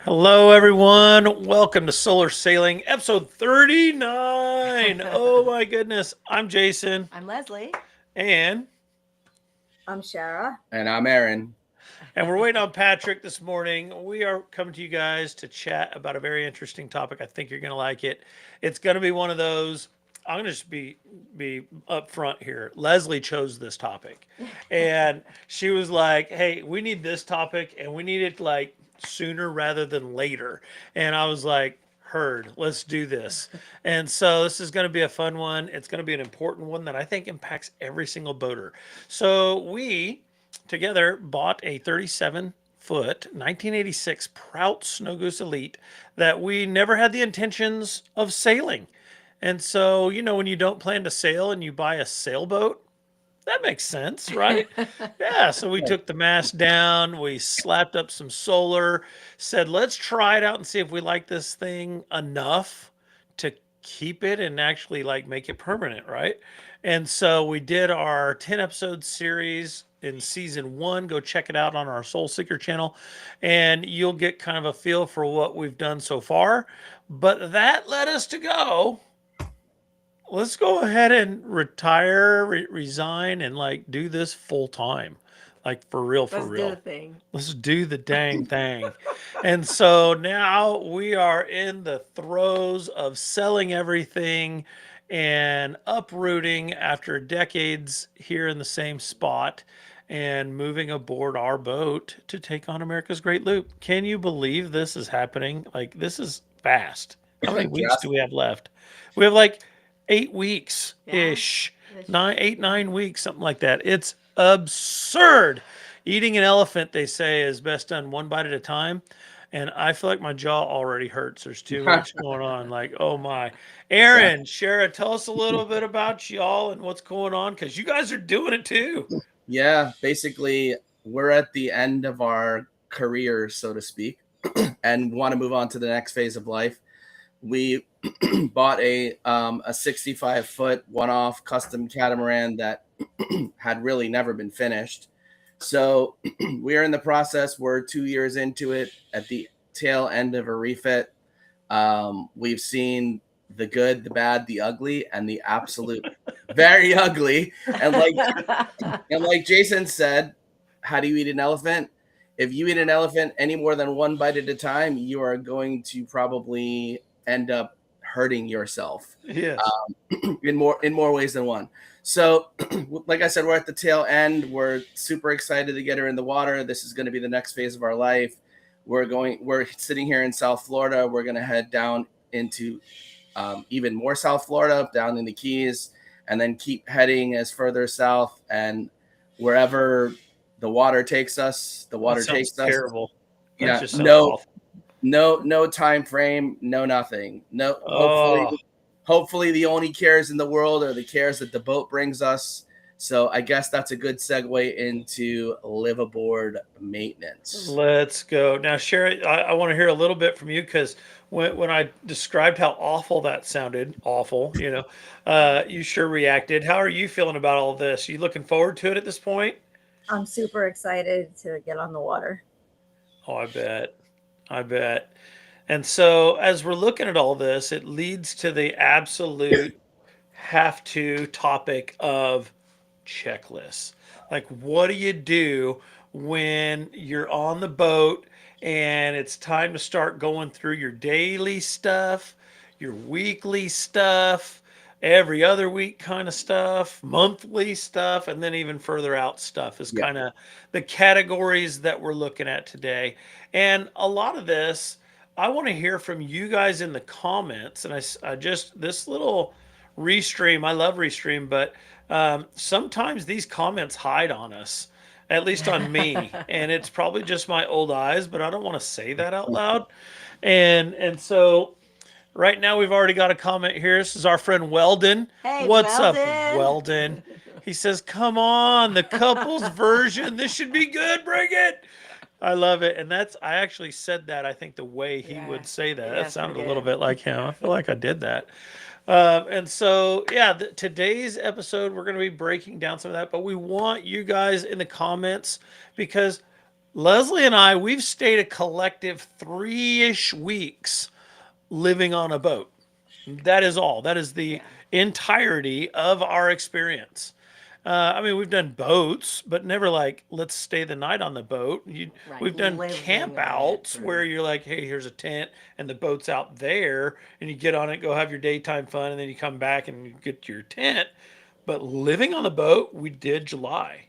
Hello, everyone. Welcome to Solar Sailing, episode 39. Oh, my goodness. I'm Jason. I'm Lezlie. And, I'm Shara. And I'm Aaron. and we're waiting on Patrick this morning. We are coming to you guys to chat about a very interesting topic. I think you're going to like it. It's going to be one of those. I'm going to just be upfront here. Lezlie chose this topic, and she was like, "Hey, we need this topic, and we need it like sooner rather than later." And I was like, "Heard. Let's do this." And so this is going to be a fun one. It's going to be an important one that I think impacts every single boater. So we together bought a 37-foot 1986 Prout Snow Goose Elite that we never had the intentions of sailing. And so, when you don't plan to sail and you buy a sailboat, that makes sense, right? Yeah. So we took the mast down, we slapped up some solar, said, let's try it out and see if we like this thing enough to keep it and actually like make it permanent, right? And so we did our 10 episode series in season one. Go check it out on our Soul Seeker channel, and you'll get kind of a feel for what we've done so far. But that led us to go, let's go ahead and retire, resign, and like do this full time, like for real, for Let's real. do the thing. Let's do the dang thing. And so now we are in the throes of selling everything and uprooting after decades here in the same spot and moving aboard our boat to take on America's Great Loop. Can you believe this is happening? Like, this is fast. How many weeks do we have left? We have like 8 weeks ish, Yeah. 9 weeks, something like that. It's absurd. Eating an elephant, they say, is best done one bite at a time. And I feel like my jaw already hurts. There's too much going on. Like, oh my. Aaron, Shara, tell us a little bit about y'all and what's going on, because you guys are doing it too. Yeah, basically, we're at the end of our career, so to speak, and want to move on to the next phase of life. We bought a 65-foot one-off custom catamaran that had really never been finished. So we are in the process. We're 2 years into it, at the tail end of a refit. We've seen the good, the bad, the ugly, and the absolute very ugly. And like Jason said, how do you eat an elephant? If you eat an elephant any more than one bite at a time, you are going to probably end up hurting yourself. Yes. In more ways than one. So, like I said, we're at the tail end. We're super excited to get her in the water. This is going to be the next phase of our life. We're sitting here in South Florida. We're going to head down into even more South Florida, down in the Keys, and then keep heading as further south, and wherever the water takes us, the water takes us. Terrible. Yeah, Just awful. no time frame, no nothing. No, hopefully the only cares in the world are the cares that the boat brings us. So I guess that's a good segue into Liveaboard Maintenance. Let's go. Now, Sherry, I want to hear a little bit from you, because when I described how awful that sounded, you sure reacted. How are you feeling about all this? You looking forward to it at this point? I'm super excited to get on the water. Oh, I bet. I bet. And so as we're looking at all this, it leads to the absolute have to topic of checklists. Like, what do you do when you're on the boat and it's time to start going through your daily stuff, your weekly stuff, every other week kind of stuff, monthly stuff, and then even further out stuff is kind of the categories that we're looking at today. And a lot of this, I want to hear from you guys in the comments. And I just, this little restream, I love restream, but sometimes these comments hide on us, at least on me. And it's probably just my old eyes, but I don't want to say that out loud. And so right now we've already got a comment here. This is our friend Weldon. Hey, what's Weldon. up, Weldon? He says, come on, the couples version. This should be good. Bring it. I love it. And I actually said that, I think, the way he would say that. That sounded a little bit like him. I feel like I did that. And so, today's episode, we're going to be breaking down some of that, but we want you guys in the comments, because Lezlie and I, we've stayed a collective 3-ish weeks living on a boat. That is all. That is the entirety of our experience. I mean, we've done boats, but never like, let's stay the night on the boat. Right, We've done living camp on it outs for- where you're like, hey, here's a tent and the boat's out there, and you get on it, go have your daytime fun, and then you come back and you get to your tent. But living on the boat, we did July.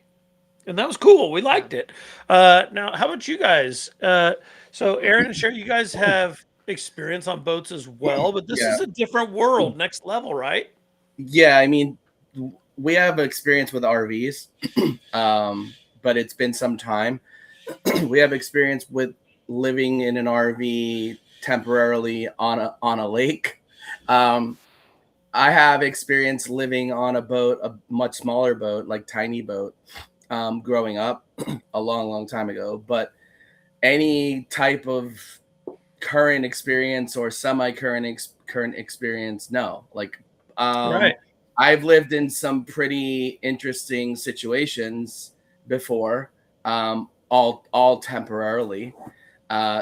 And that was cool. We liked it. Now, how about you guys? So, Aaron and Sherry, you guys have experience on boats as well, but this Yeah. is a different world, next level, right? Yeah, I mean, we have experience with RVs, but it's been some time. We have experience with living in an RV temporarily on a lake. I have experience living on a boat, a much smaller boat, like tiny boat, growing up a long time ago. But any type of current experience or current experience, no. Like, Right. I've lived in some pretty interesting situations before, all temporarily.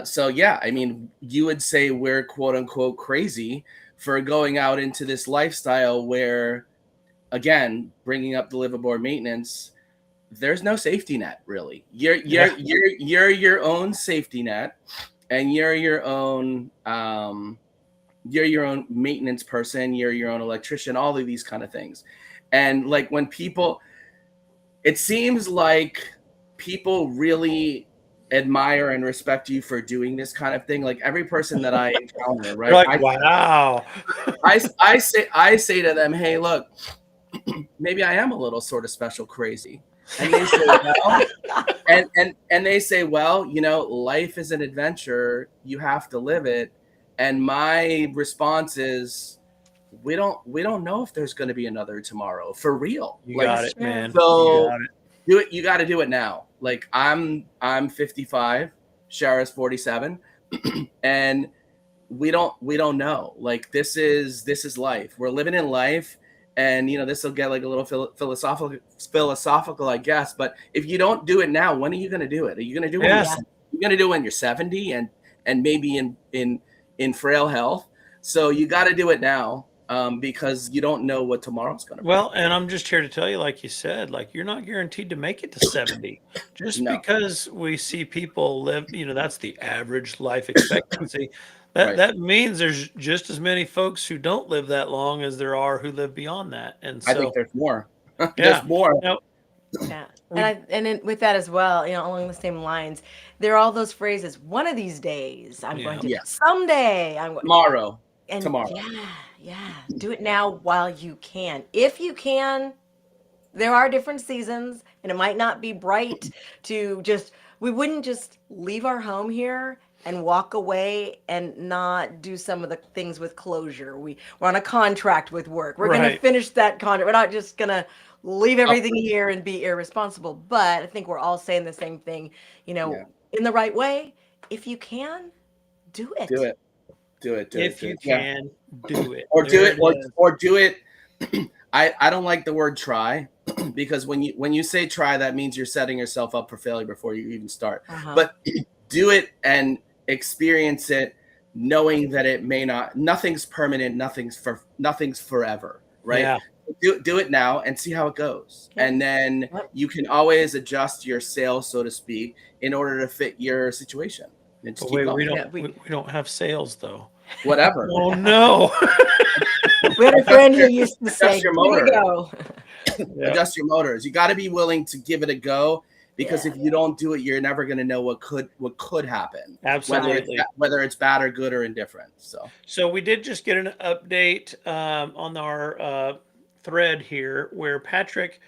So yeah, I mean, you would say we're quote unquote crazy for going out into this lifestyle where, again, bringing up the liveaboard maintenance, there's no safety net really. You're your own safety net, and you're your own maintenance person, you're your own electrician, all of these kind of things. And like when people, it seems like people really admire and respect you for doing this kind of thing. Like every person that I encounter, You're right? like, wow. I say to them, hey, look, maybe I am a little sort of special crazy. And they say, well, and they say, well, you know, life is an adventure. You have to live it. And my response is, we don't know if there's going to be another tomorrow for real. You Like, got it, man. so You got it. do it. You got to do it now. Like I'm 55, Shara's 47, and we don't know. Like this is life. We're living in life, and you know this will get like a little philosophical, I guess. But if you don't do it now, when are you going to do it? Are you going to do it? Yeah. You're going to do it when you're 70 and maybe in frail health. So you got to do it now, because you don't know what tomorrow's going to Well, and I'm just here to tell you, like you said, like you're not guaranteed to make it to 70. Just No. because we see people live, you know, that's the average life expectancy. That Right. that means there's just as many folks who don't live that long as there are who live beyond that. And I think so, there's more. yeah. There's more. Now, Yeah, with that as well, you know, along the same lines, there are all those phrases. One of these days, I'm going to. Yeah. Someday, I'm going. Tomorrow. And Tomorrow. yeah, do it now while you can. If you can, there are different seasons, and it might not be bright to just. We wouldn't just leave our home here and walk away and not do some of the things with closure. We're on a contract with work. We're going to Right. finish that contract. We're not just going to leave everything here and be irresponsible. But I think we're all saying the same thing, you know, Yeah. in the right way. If you can, do it. Do it. Do it. Do if it. you Yeah. can, do it. Or do There it, is. or do it. I don't like the word try, because when you say try, that means you're setting yourself up for failure before you even start. Uh-huh. But do it and experience it, knowing that it may not. Nothing's permanent. Nothing's forever. Right. Yeah. Do it now and see how it goes, Okay. and then Yep. you can always adjust your sail, so to speak, in order to fit your situation. And just But keep wait, going. we don't Yeah, we don't have sales though. Whatever. Oh no. We had a friend who used to say, your "Give motor." it a go." Yeah. Adjust your motors. You got to be willing to give it a go, because if you don't do it, you're never going to know what could happen. Absolutely. Whether it's bad or good or indifferent. So we did just get an update on our thread here where Patrick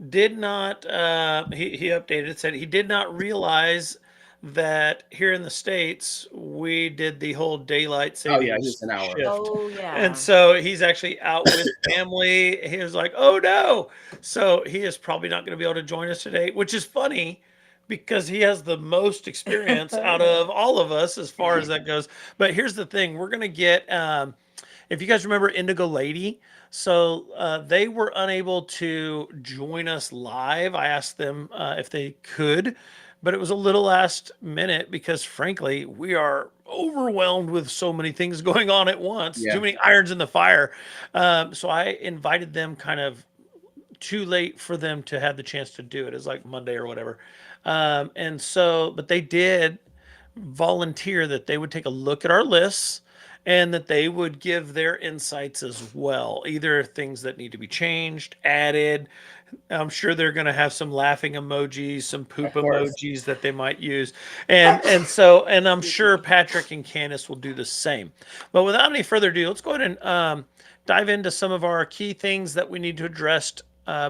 did not, he updated, said he did not realize that here in the States, we did the whole daylight Oh yeah, savings just an hour. shift. Oh yeah. And so he's actually out with family. He was like, oh no. So he is probably not going to be able to join us today, which is funny because he has the most experience out of all of us as far as that goes. But here's the thing, we're going to get, if you guys remember Indigo Lady, so they were unable to join us live. I asked them if they could, but it was a little last minute because frankly, we are overwhelmed with so many things going on at once, Yeah. too many irons in the fire. So I invited them kind of too late for them to have the chance to do it. It's like Monday or whatever. And so, but they did volunteer that they would take a look at our lists and that they would give their insights as well, either things that need to be changed, added. I'm sure they're going to have some laughing emojis, some poop Of course. emojis that they might use, and I'm sure Patrick and Candace will do the same. But without any further ado, let's go ahead and dive into some of our key things that we need to address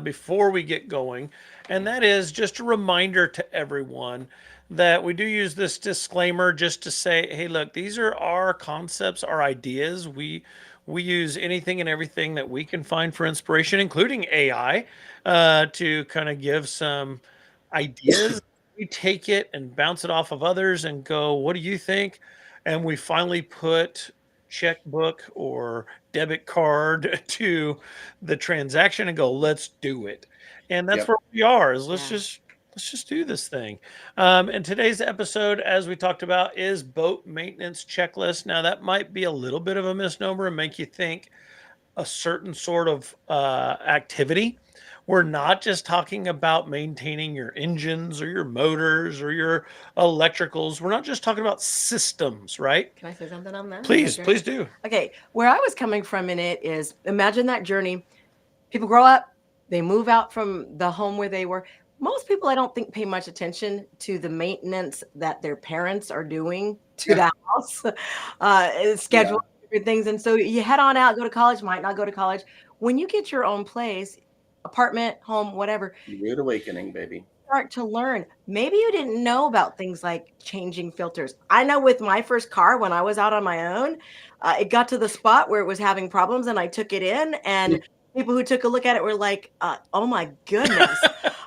before we get going, and that is just a reminder to everyone that we do use this disclaimer just to say, hey, look, these are our concepts, our ideas. We use anything and everything that we can find for inspiration, including AI, to kind of give some ideas. We take it and bounce it off of others and go, what do you think? And we finally put checkbook or debit card to the transaction and go, let's do it. And that's Yep. where we are, is Yeah. let's just do this thing. And today's episode, as we talked about, is boat maintenance checklist. Now that might be a little bit of a misnomer and make you think a certain sort of activity. We're not just talking about maintaining your engines or your motors or your electricals. We're not just talking about systems, right? Can I say something on that? Please, Okay. please do. Okay, where I was coming from in it is imagine that journey. People grow up, they move out from the home where they were. Most people, I don't think, pay much attention to the maintenance that their parents are doing to the house, schedule different things. And so you head on out, go to college, might not go to college. When you get your own place, apartment, home, whatever, Rude awakening, baby. start to learn. Maybe you didn't know about things like changing filters. I know with my first car, when I was out on my own, it got to the spot where it was having problems and I took it in, and people who took a look at it were like, oh my goodness.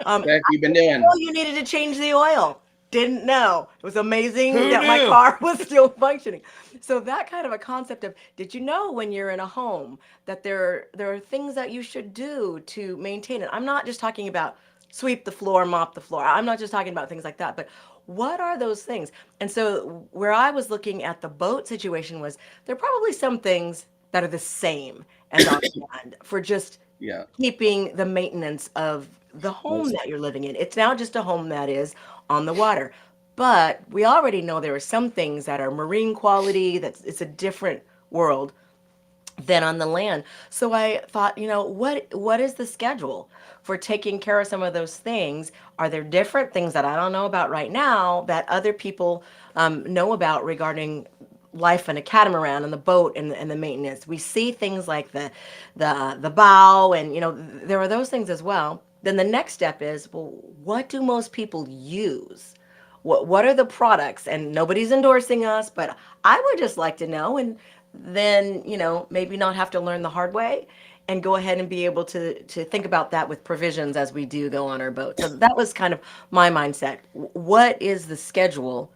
What have you been doing? You needed to change the oil. Didn't know. It was amazing Who that my knew? car was still functioning. So that kind of a concept of, did you know when you're in a home that there are things that you should do to maintain it? I'm not just talking about sweep the floor, mop the floor. I'm not just talking about things like that, but what are those things? And so where I was looking at the boat situation was there are probably some things that are the same as on land for just Yeah. keeping the maintenance of the home that you're living in. It's now just a home that is on the water. But we already know there are some things that are marine quality, it's a different world than on the land. So I thought, what is the schedule for taking care of some of those things? Are there different things that I don't know about right now that other people know about regarding life in a catamaran and the boat and the maintenance? We see things like the bow, and there are those things as well. Then the next step is, well, what do most people use? What are the products? And nobody's endorsing us, but I would just like to know, and then maybe not have to learn the hard way and go ahead and be able to think about that with provisions as we do go on our boat. So that was kind of my mindset. What is the schedule,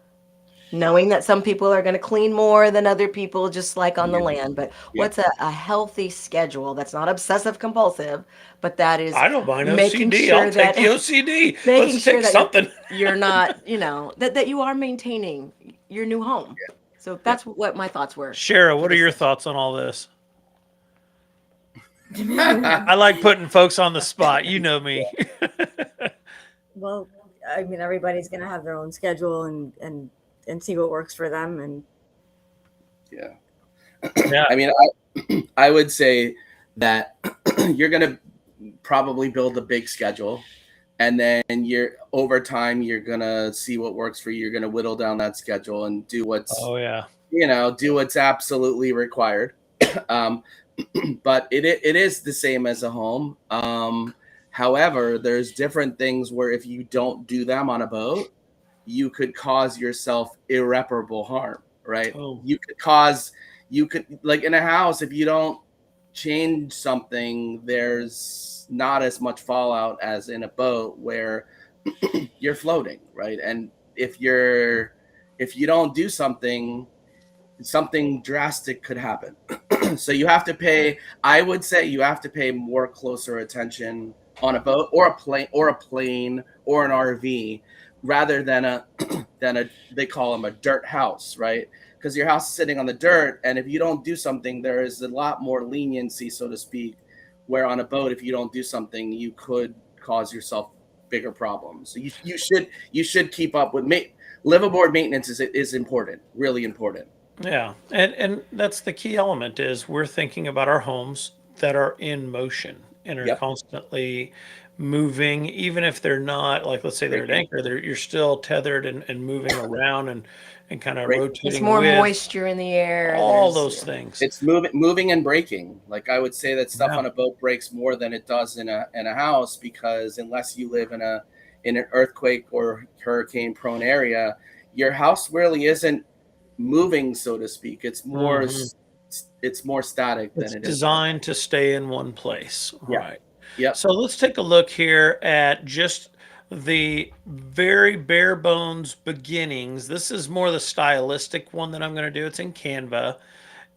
knowing that some people are going to clean more than other people, just like on the land, but what's a healthy schedule that's not obsessive compulsive, but that is I don't mind making OCD. sure I'll that take the OCD. making Let's sure take that something. you're not, that you are maintaining your new home. So that's what my thoughts were. Shara, what are your thoughts on all this? I like putting folks on the spot. You know me. Well, I mean, everybody's going to have their own schedule and see what works for them. And Yeah. Yeah. I mean, I would say that you're going to probably build a big schedule, and then over time, you're going to see what works for you. You're going to whittle down that schedule and do what's, Oh yeah. do what's absolutely required. But it is the same as a home. However, there's different things where if you don't do them on a boat, you could cause yourself irreparable harm, right? Oh. You could like in a house, if you don't change something, there's not as much fallout as in a boat where you're floating, right? And if you don't do something drastic could happen. So you have to pay, I would say you have to pay more closer attention on a boat or a plane or an RV rather than a they call them a dirt house, right? Because your house is sitting on the dirt, and if you don't do something, there is a lot more leniency, so to speak. Where on a boat, if you don't do something, you could cause yourself bigger problems. So you should keep up with liveaboard maintenance is important, really important. Yeah, and that's the key element is we're thinking about our homes that are in motion and are Yep. constantly moving, even if they're not like let's say they're at Breaking. anchor, you're still tethered and moving around and kind of Breaking. There's rotating more with moisture in the air. all There's those things. It's moving and breaking. Like I would say that stuff Yeah. on a boat breaks more than it does in a house, because unless you live in an earthquake or hurricane prone area, your house really isn't moving, so to speak. It's more it's more static It's than it is. designed to stay in one place. Yeah. Right. Yep. So let's take a look here at just the very bare bones beginnings. This is more the stylistic one that I'm going to do. It's in Canva.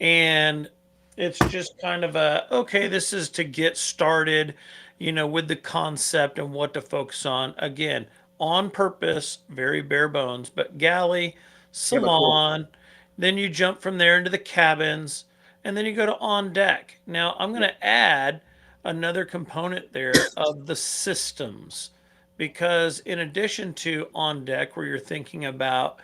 And it's just kind of okay, this is to get started, with the concept and what to focus on. Again, on purpose, very bare bones, but galley, Yeah, but cool. salon, then you jump from there into the cabins, and then you go to on deck. Now, I'm going to add another component there of the systems, because in addition to on deck, where you're thinking about,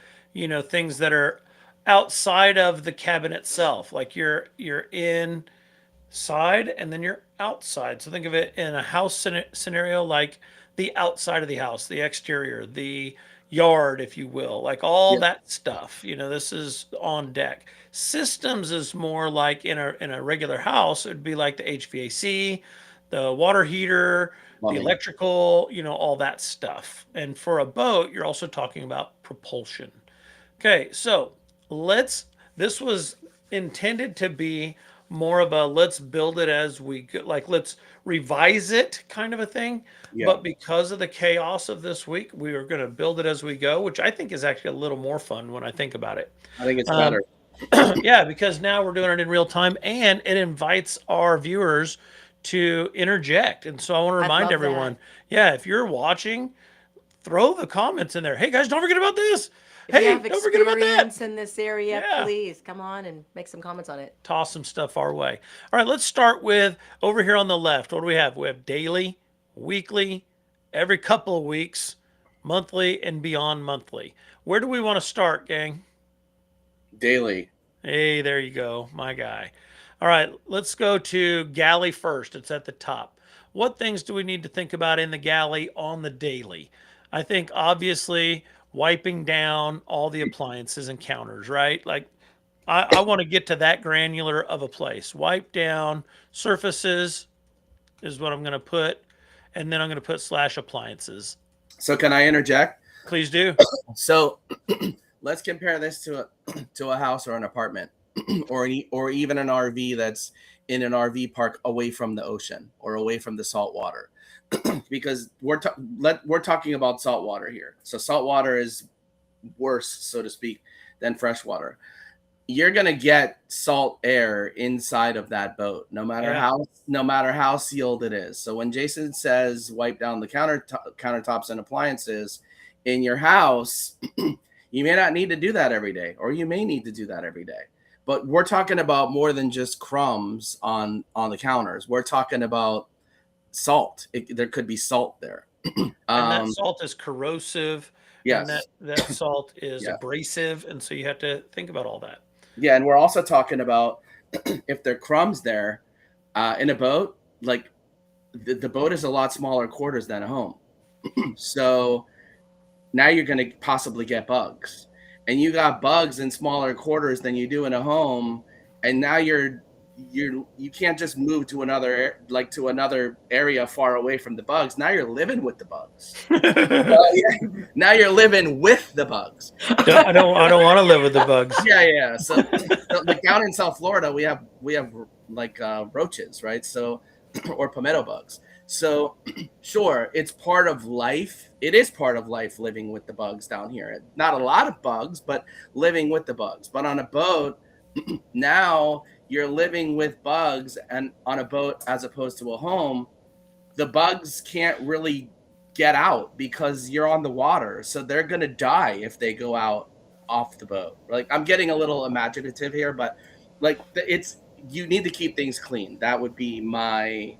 things that are outside of the cabin itself, like you're inside and then you're outside. So think of it in a house scenario, like the outside of the house, the exterior, the yard, if you will, like all Yeah. that stuff. This is on deck. Systems is more like in a regular house, it'd be like the HVAC, the water heater, the Plumbing. electrical, all that stuff. And for a boat, you're also talking about propulsion. Okay, so this was intended to be more of a let's build it as we go, like let's revise it kind of a thing. Yeah. But because of the chaos of this week, we are going to build it as we go, which I think is actually a little more fun when I think about it. I think it's better. Yeah, because now we're doing it in real time and it invites our viewers to interject. And so I want to I remind love everyone, yeah, if you're watching, throw the comments in there. Hey guys, don't forget about this. if you Hey, have don't forget about that. experience in this area, Yeah. please come on and make some comments on it. Toss some stuff our way. All right, let's start with over here on the left. What do we have? We have daily, weekly, every couple of weeks, monthly, and beyond monthly. Where do we want to start, gang? Daily. Hey, there you go, my guy. All right, let's go to galley first. It's at the top. What things do we need to think about in the galley on the daily? I think obviously wiping down all the appliances and counters, right? Like I want to get to that granular of a place. Wipe down surfaces is what I'm going to put, and then I'm going to put / appliances. So can I interject? Please do. So let's compare this to a house or an apartment, or even an RV that's in an RV park away from the ocean or away from the salt water, because we're talking about salt water here. So salt water is worse, so to speak, than fresh water. You're gonna get salt air inside of that boat, no matter how sealed it is. So when Jason says wipe down the countertops and appliances in your house, you may not need to do that every day, or you may need to do that every day. But we're talking about more than just crumbs on the counters. We're talking about salt. There could be salt there. And that salt is corrosive. Yes. And that salt is Yeah. abrasive. And so you have to think about all that. Yeah, and we're also talking about if there are crumbs there in a boat, like the boat is a lot smaller quarters than a home. So now you're going to possibly get bugs. And you got bugs in smaller quarters than you do in a home, and now you can't just move to another area far away from the bugs. Now you're living with the bugs. Now you're living with the bugs. I don't want to live with the bugs. Yeah. So like down in South Florida, we have like roaches, right? So or palmetto bugs. So sure, it's part of life. It is part of life living with the bugs down here. Not a lot of bugs, but living with the bugs. But on a boat, now you're living with bugs, and on a boat as opposed to a home, the bugs can't really get out because you're on the water. So they're going to die if they go out off the boat. Like, I'm getting a little imaginative here, but like you need to keep things clean. That would be my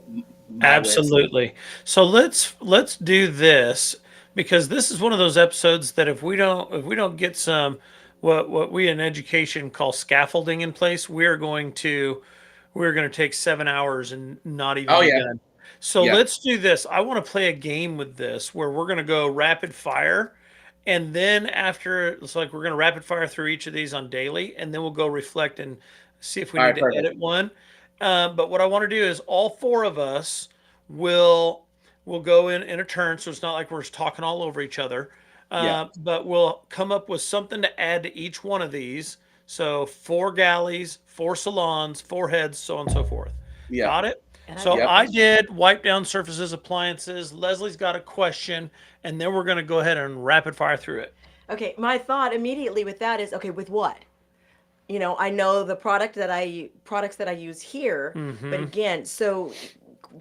way of saying. Absolutely. So let's do this, because this is one of those episodes that if we don't get some what we in education call scaffolding in place, we're going to take 7 hours and not even Oh be yeah, done. So yeah. let's do this. I want to play a game with this where we're going to go rapid fire. And then after, it's like we're going to rapid fire through each of these on daily, and then we'll go reflect and see if we All need right, to perfect. edit one. But what I want to do is all four of us will go in a turn, so it's not like we're just talking all over each other. Yeah, But we'll come up with something to add to each one of these. So 4 galleys, 4 salons, 4 heads, so on and so forth. yeah, Got it? And I've So got a yep. I question. did wipe down surfaces, appliances. Leslie's got a question, and then we're going to go ahead and rapid fire through it. Okay, my thought immediately with that is, okay, with what? I know the products that I use here, but Mm-hmm. again, so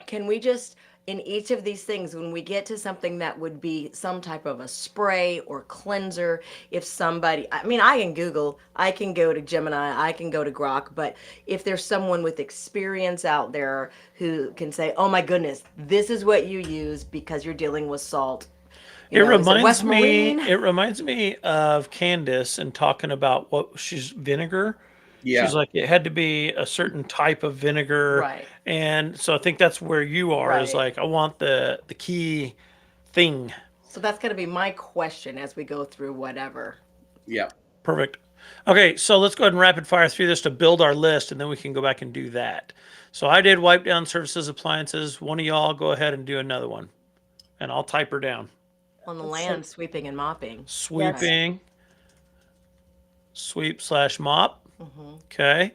can we just in each of these things, when we get to something that would be some type of a spray or cleanser, if somebody, I mean, I can Google, I can go to Gemini, I can go to Grok, but if there's someone with experience out there who can say, oh my goodness, this is what you use because you're dealing with salt, is it West Marine? It reminds me of Candace and talking about what she's vinegar. She's Yeah. like, it had to be a certain type of vinegar. Right, And so I think that's where you are, is right. like, I want the key thing. So that's going to be my question as we go through whatever. Yeah. Perfect. Okay, so let's go ahead and rapid fire through this to build our list, and then we can go back and do that. So I did wipe down surfaces, appliances. One of y'all go ahead and do another one, and I'll type her down. On the Let's land, see. sweeping and mopping. Yes. Right. Sweeping, sweep/mop. Hmm. Okay.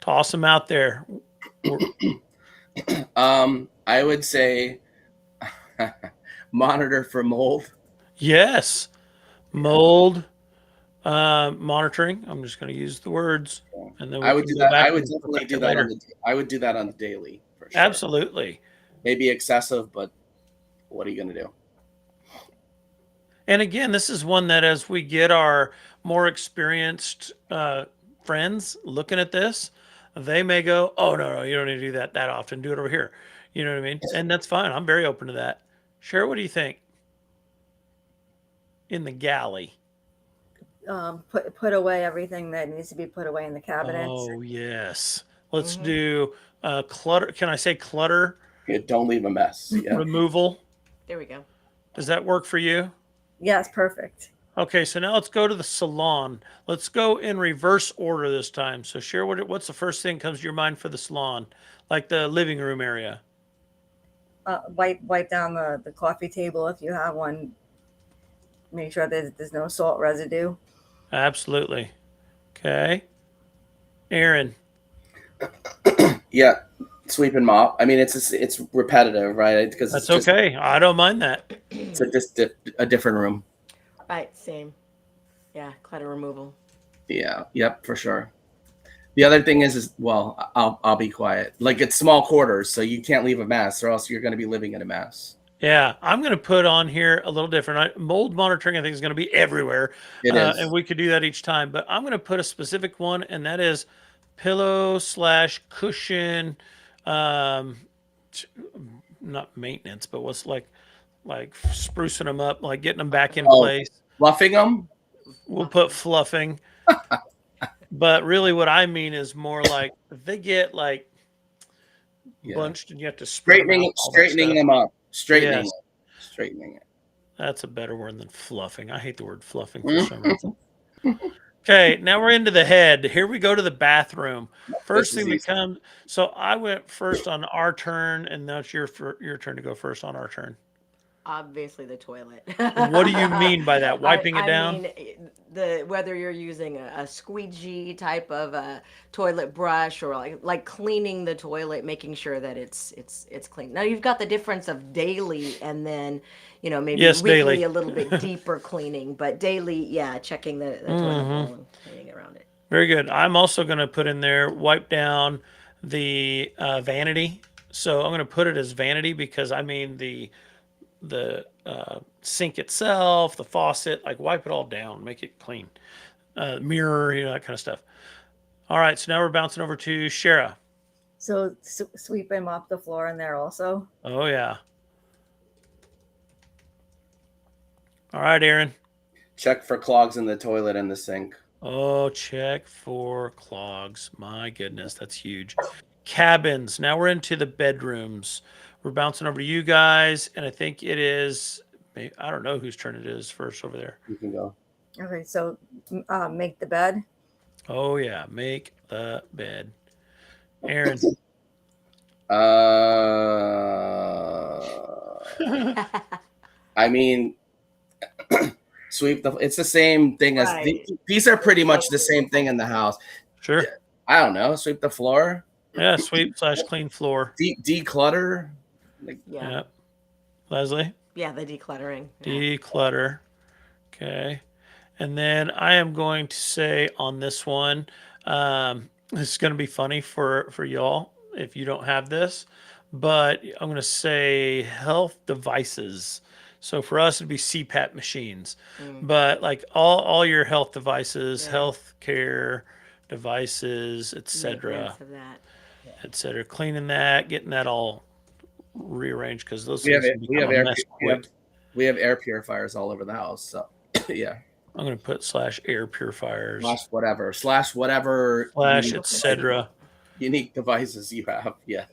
Toss them out there. I would say monitor for mold. Yes. Yeah. Mold monitoring. I'm just going to use the words, and then we I would can do go that. back I would and definitely perfect do it that on later. the. I would do that on the daily for sure. Absolutely. Maybe excessive, but what are you going to do? And again, this is one that as we get our more experienced friends looking at this, they may go, "Oh no, you don't need to do that often. Do it over here." You know what I mean? And that's fine. I'm very open to that. Shara, what do you think? In the galley. Put away everything that needs to be put away in the cabinets. Oh yes. Let's Hmm. do clutter. Can I say clutter Yeah, don't leave a mess. Yeah. removal? There we go. Does that work for you? Yes, perfect. Okay, so now let's go to the salon. Let's go in reverse order this time. So share what's the first thing that comes to your mind for the salon, like the living room area. Wipe down the coffee table if you have one. Make sure that there's no salt residue. Absolutely. Okay. Aaron. Yeah. Sweep and mop. I mean, it's repetitive, right? Because That's it's just okay. I don't mind that. it's just a different room. Right, same. Yeah, clutter removal. Yeah. Yep. For sure. The other thing is well, I'll be quiet. Like, it's small quarters, so you can't leave a mess, or else you're going to be living in a mess. Yeah, I'm going to put on here a little different. Mold monitoring, I think, is going to be everywhere, It and is. we could do that each time. But I'm going to put a specific one, and that is pillow/cushion, um, not maintenance, but what's like sprucing them up, like getting them back in Oh, place. fluffing them. We'll put fluffing, but really, what I mean is more like they get like Yeah. bunched, and you have to spread them out. All that Straightening stuff. them up. Straightening Yes. it. Straightening it. That's a better word than fluffing. I hate the word fluffing for Mhm. some reason. Okay, now we're into the head. Here we go to the bathroom. First This is thing that easy. comes. So I went first on our turn, and now it's your turn to go first on our turn. Obviously, the toilet. What do you mean by that? Wiping it I down? mean, the whether you're using a squeegee type of a toilet brush or like cleaning the toilet, making sure that it's clean. Now you've got the difference of daily and then maybe Yes, weekly daily. a little bit deeper cleaning, but daily, yeah, checking the toilet Hmm. bowl and cleaning around it. Very good. I'm also going to put in there wipe down the vanity So I'm going to put it as vanity because I mean the sink itself, the faucet, like wipe it all down, make it clean. Mirror, that kind of stuff. All right, so now we're bouncing over to Shara. So sweep and mop the floor in there also. Oh yeah. All right, Aaron. Check for clogs in the toilet and the sink. Oh, check for clogs. My goodness, that's huge. Cabins. Now we're into the bedrooms. We're bouncing over to you guys, and I think it is. I don't know whose turn it is first over there. You can go. Okay, so make the bed. Oh yeah, make the bed. Aaron. I mean, sweep the. It's the same thing as Right. these are pretty much the same thing in the house. Sure. I don't know. Sweep the floor. Yeah, sweep / clean floor. Declutter. Like, Yeah. Yep. Leslie. Yeah, the decluttering. Yeah. Declutter. Okay. And then I am going to say on this one, this is going to be funny for y'all if you don't have this, but I'm going to say health devices. So for us, it'd be CPAP machines, but like all your health devices, Yeah. health care devices, etc., Maintenance of that. etc. Cleaning that, getting that all rearranged because those we have things can we have become a air mess we have, quick. we have air purifiers all over the house. So yeah. I'm going to put / air purifiers Slash whatever / etc. unique devices you have. Yeah.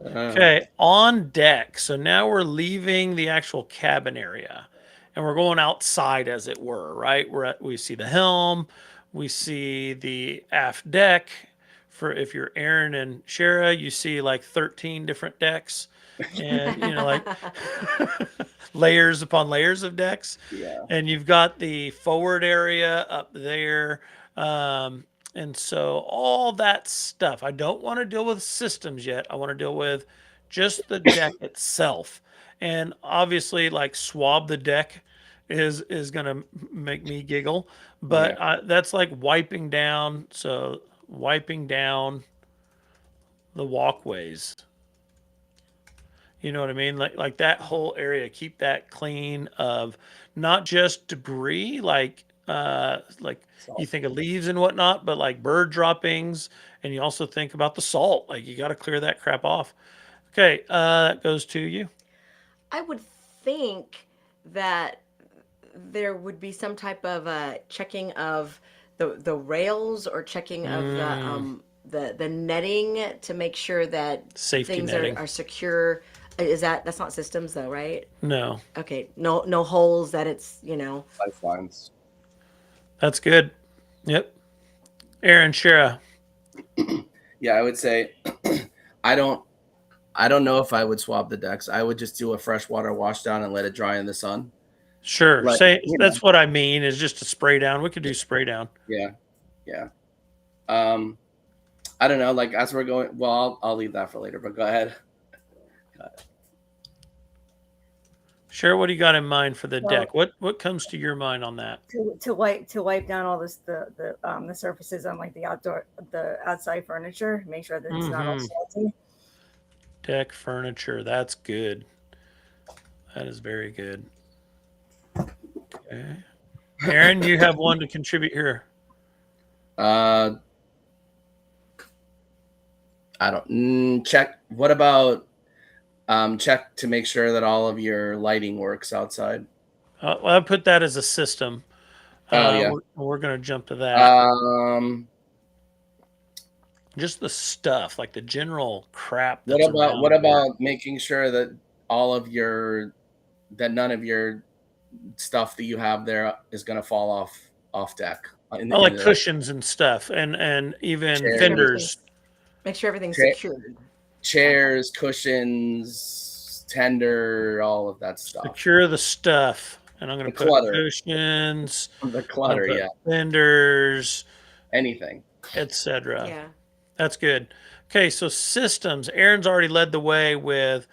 Okay, on deck. So now we're leaving the actual cabin area and we're going outside, as it were, right? We see the helm, we see the aft deck. For if you're Aaron and Shara, you see like 13 different decks and, like layers upon layers of decks. Yeah. And you've got the forward area up there. And so all that stuff, I don't want to deal with systems yet. I want to deal with just the deck itself. And obviously, like swab the deck is going to make me giggle, but that's like wiping down. So wiping down the walkways. You know what I mean? Like that whole area, keep that clean of not just debris, like you think of leaves and whatnot, but like bird droppings, and you also think about the salt. Like you got to clear that crap off. Okay, that goes to you. I would think that there would be some type of checking of the rails or checking of the netting to make sure that Safety things netting. are secure. That's not systems though, right? No, Okay, no holes that it's Lifelines. that's good. Yep. Aaron, Shara. Yeah, I would say I don't know if I would swab the decks. I would just do a freshwater wash down and let it dry in the sun. Sure. Like, That's what I mean is just a spray down. We could do spray down. Yeah. I don't know. Like as we're going, well, I'll leave that for later. But go ahead. Share what do you got in mind for the deck? What comes to your mind on that? To wipe down all this the surfaces on like the outside furniture. Make sure that it's not all salty. Deck furniture. That's good. That is very good. Okay. Aaron, you have one to contribute here. I don't check. What about check to make sure that all of your lighting works outside? Well, I put that as a system. Yeah. We're going to jump to that. Just the stuff, like the general crap. What about making sure that none of your stuff that you have there is going to fall off deck? Like cushions and stuff, and even chairs. fenders. Make sure everything's secured. Chairs, cushions, tender, all of that stuff. Secure the stuff. And I'm going to put clutter. Cushions. The clutter, yeah. Fenders. Anything. Etc. Yeah. That's good. Okay, so systems. Aaron's already led the way with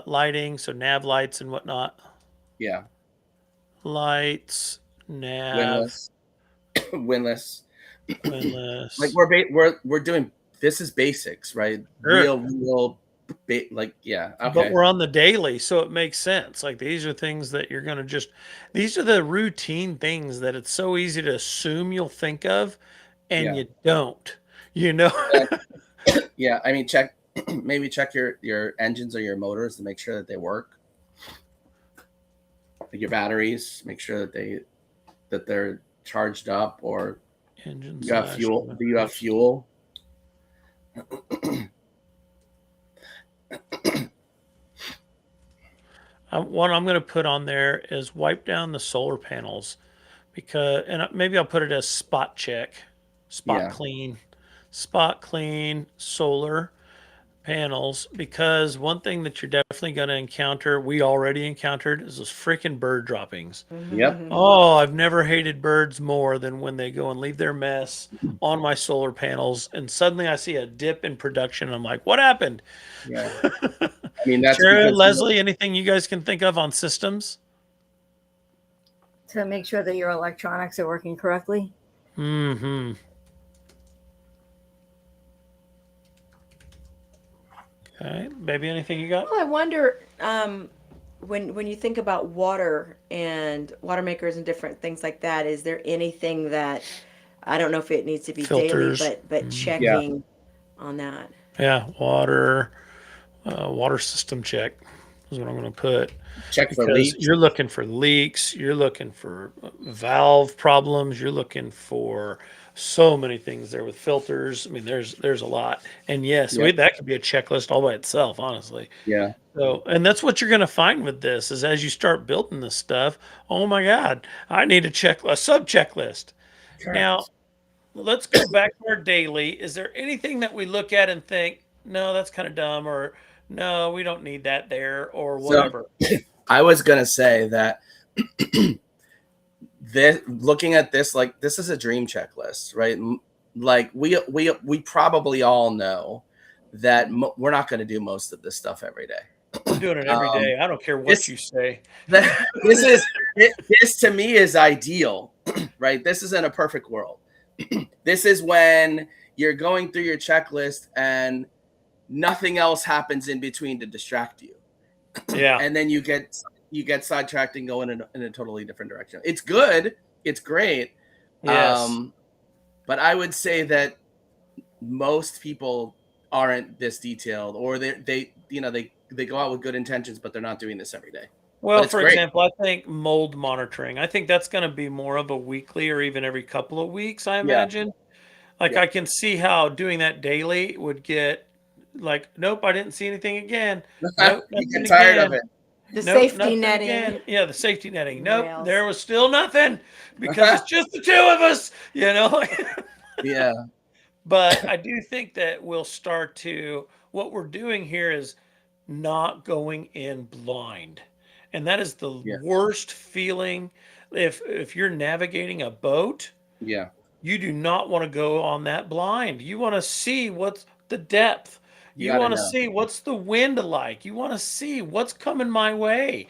lighting, so nav lights and whatnot. Yeah. Lights, nav. Windlass. Windlass. Like we're doing this is basics, right? Sure. Real, like, yeah. But Okay. we're on the daily, so it makes sense. Like these are things that you're gonna these are the routine things that it's so easy to assume you'll think of, and Yeah. you don't. You know. Yeah. I mean, maybe check your engines or your motors to make sure that they work. Like your batteries, make sure that they're charged up, or Engine you got slash. fuel. Do you have fuel? One I'm going to put on there is wipe down the solar panels, because, and maybe I'll put it as spot check, Yeah. spot clean solar panels, because one thing that you're definitely going to encounter, we already encountered, is those freaking bird droppings. Yep. Oh, I've never hated birds more than when they go and leave their mess on my solar panels, and suddenly I see a dip in production. And I'm like, what happened? Yeah. I mean, that's Shara, because Lezlie, anything you guys can think of on systems? To make sure that your electronics are working correctly. Mm-hmm. Okay, baby, anything you got? Well, I wonder, when you think about water and water makers and different things like that, is there anything that, I don't know if it needs to be Filters. daily, but Mhm. checking on that? Yeah, water system check is what I'm going to put. check for Because leaks. you're looking for leaks, you're looking for valve problems, you're looking for so many things there with filters. I mean, there's a lot, and yes, Yeah. that could be a checklist all by itself, honestly. Yeah. So, and that's what you're going to find with this is as you start building this stuff. Oh my God, I need a sub checklist. Now, let's go back to our daily. Is there anything that we look at and think, no, that's kind of dumb, or no, we don't need that there, or whatever? I was gonna say that looking at this, like, this is a dream checklist, right? Like we probably all know that we're not going to do most of this stuff every day. I'm doing it every day. I don't care what you say. This to me is ideal, right? This isn't a perfect world. This is when you're going through your checklist and nothing else happens in between to distract you. Yeah. And then you get sidetracked and go in a totally different direction. It's good. It's great. Yes. But I would say that most people aren't this detailed, or they go out with good intentions, but they're not doing this every day. Well, for example, I think mold monitoring. I think that's going to be more of a weekly or even every couple of weeks, I imagine. Like I can see how doing that daily would get like, nope, I didn't see anything again. Nope, you get tired of it. The safety netting. Again. Yeah, the safety netting. Nope, Rails. there was still nothing because it's just the two of us, Yeah. But I do think that we'll start to, what we're doing here is not going in blind. And that is the worst feeling. If you're navigating a boat, you do not want to go on that blind. You want to see what's the depth. You want to see what's the wind like. You want to see what's coming my way.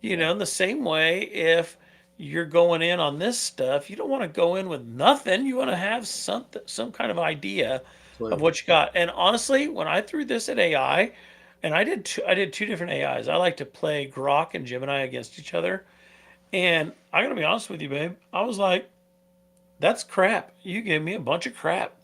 In the same way, if you're going in on this stuff, you don't want to go in with nothing. You want to have some kind of idea of what you got. And honestly, when I threw this at AI, and I did two different AIs. I like to play Grok and Gemini against each other. And I gotta be honest with you, babe. I was like, that's crap. You gave me a bunch of crap.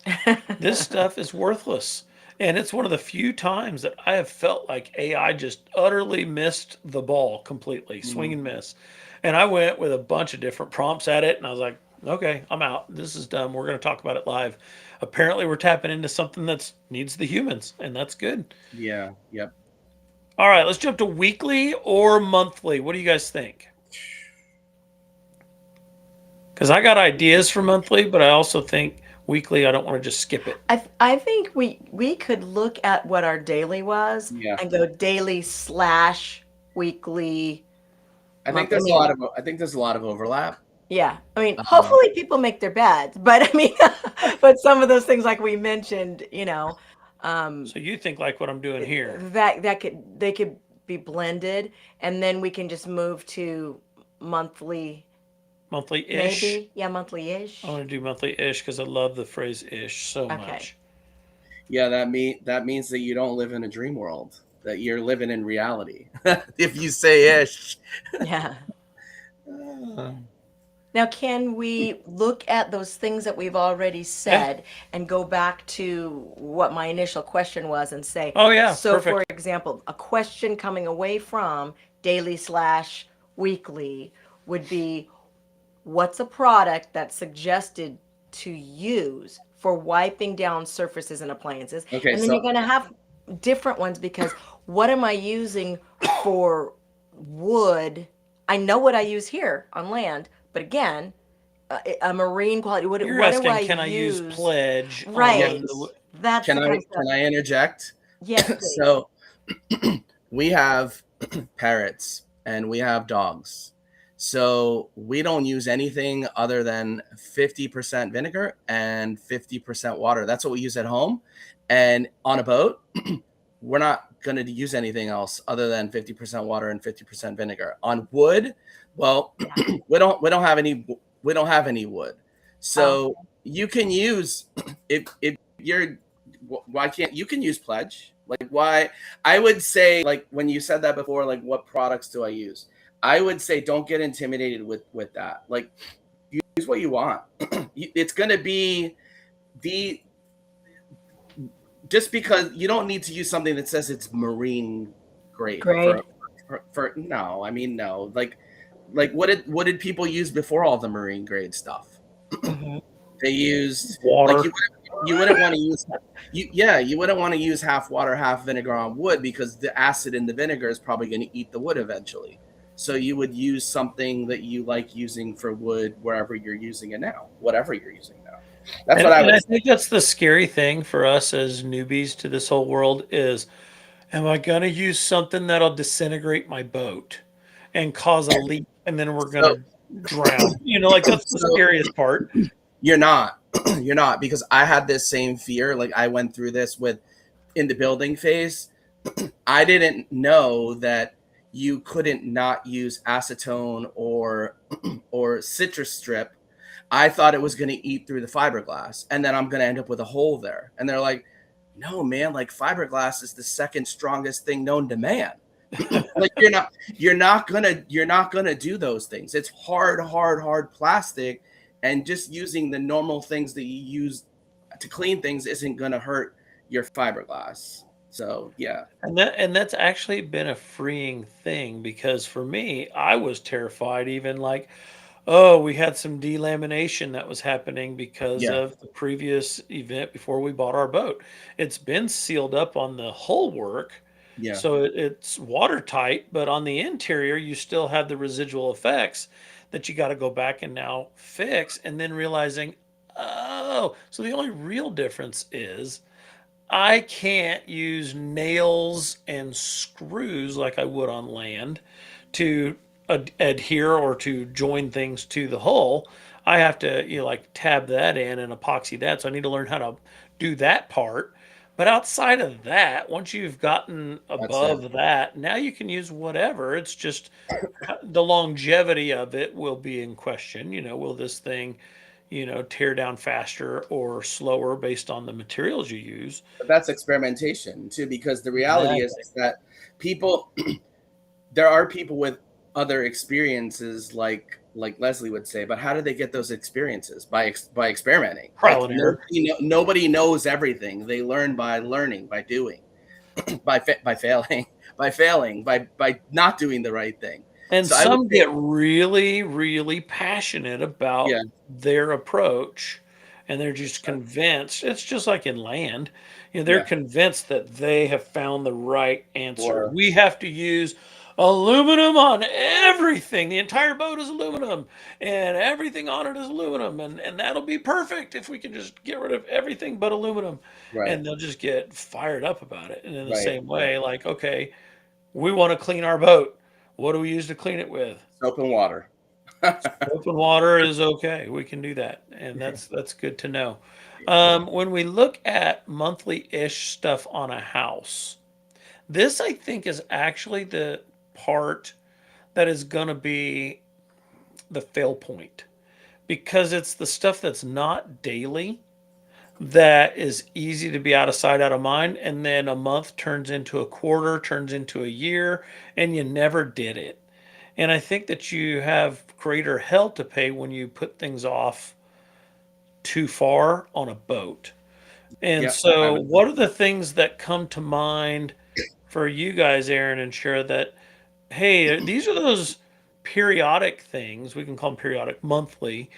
This stuff is worthless. And it's one of the few times that I have felt like AI just utterly missed the ball completely, swing and miss. And I went with a bunch of different prompts at it, and I was like, okay, I'm out. This is done. We're going to talk about it live. Apparently, we're tapping into something that needs the humans, and that's good. Yeah. Yep. All right, let's jump to weekly or monthly. What do you guys think? Because I got ideas for monthly, but I also think weekly, I don't want to just skip it. I think we could look at what our daily was and go daily / weekly. I think there's a lot of overlap. Yeah. I mean, hopefully people make their beds, but I mean, but some of those things like we mentioned, so you think like what I'm doing here? They could be blended, and then we can just move to monthly. Monthly-ish? Maybe. Yeah, monthly-ish. I want to do monthly-ish because I love the phrase ish so much. Yeah, that means that you don't live in a dream world. That you're living in reality. If you say ish. Yeah. Uh, Now, can we look at those things that we've already Yeah. said and go back to what my initial question was and say, Oh yeah. so for Perfect. example, a question coming away from daily/weekly would be, what's a product that's suggested to use for wiping down surfaces and appliances? okay, And then you're so going to have different ones because what am I using for wood? I know what I use here on land, but again, a marine quality. You're What do I asking, can I use use? pledge on Right. the? That's the kind of stuff. can I interject? Yes, please. So we have parrots and we have dogs. So we don't use anything other than 50% vinegar and 50% water. That's what we use at home. And on a boat, we're not going to use anything else other than 50% water and 50% vinegar. On wood, well, Yeah. we don't have any wood. Oh, So you can use if you're why can't you can use pledge? Like why I would say, like when you said that before, like what products do I use? I would say don't get intimidated with that. Like use what you want. It's going to be the just because you don't need to use something that says it's marine grade great. for no. I mean no. Like what did people use before all the marine grade stuff? Hmm. They used like Water. you wouldn't want to use you wouldn't want to use half water half vinegar on wood because the acid in the vinegar is probably going to eat the wood eventually. So you would use something that you like using for wood wherever you're using it now, whatever you're using now. That's what I And would I say. think that's the scary thing for us as newbies to this whole world is, am I going to use something that'll disintegrate my boat and cause a leak and then we're going So to drown? Like that's the so scariest part. you're not you're not because I had this same fear. Like I went through this with in the building phase. I didn't know that you couldn't not use acetone or citrus strip. I thought it was going to eat through the fiberglass and then I'm going to end up with a hole there. And they're like, "No, man, like fiberglass is the second strongest thing known to man." Like you're not going to do those things. It's hard plastic and just using the normal things that you use to clean things isn't going to hurt your fiberglass. So, yeah. And that's actually been a freeing thing because for me, I was terrified even like, oh, we had some delamination that was happening because Yeah. of the previous event before we bought our boat. It's been sealed up on the hull work, Yeah. so it's watertight, but on the interior, you still have the residual effects that you got to go back and now fix, and then realizing, oh, so the only real difference is I can't use nails and screws like I would on land to adhere or to join things to the hull. I have to, like tab that in and epoxy that. So I need to learn how to do that part. But outside of that, once you've gotten That's it. above that, now you can use whatever. It's just the longevity of it will be in question. Will this thing, tear down faster or slower based on the materials you use? But that's experimentation too, because the reality Exactly. is that people, there are people with other experiences like Lezlie would say, but how do they get those experiences? By experimenting. Trial Like and error. nobody knows everything. They learn by learning, by doing, by failing, by not doing the right thing. And So I would some say, get really, really passionate yeah, about their approach and they're just convinced. It's just like in land, they're yeah, convinced that they have found the right answer. or We have to use aluminum on everything. The entire boat is aluminum and everything on it is aluminum. And that'll be perfect if we can just get rid of everything but aluminum. right, And they'll just get fired up about it. And in the right, same right. way, like, okay, we want to clean our boat. What do we use to clean it with? Soap and water. Soap and water is okay. We can do that, and that's good to know. Yeah. When we look at monthly-ish stuff on a house, this I think is actually the part that is going to be the fail point because it's the stuff that's not daily that is easy to be out of sight, out of mind, and then a month turns into a quarter, turns into a year, and you never did it. And I think that you have greater hell to pay when you put things off too far on a boat. And Yeah, I so, would. what are the things that come to mind for you guys, Aaron and Shara, that, hey, these are those periodic things, we can call them periodic, monthly,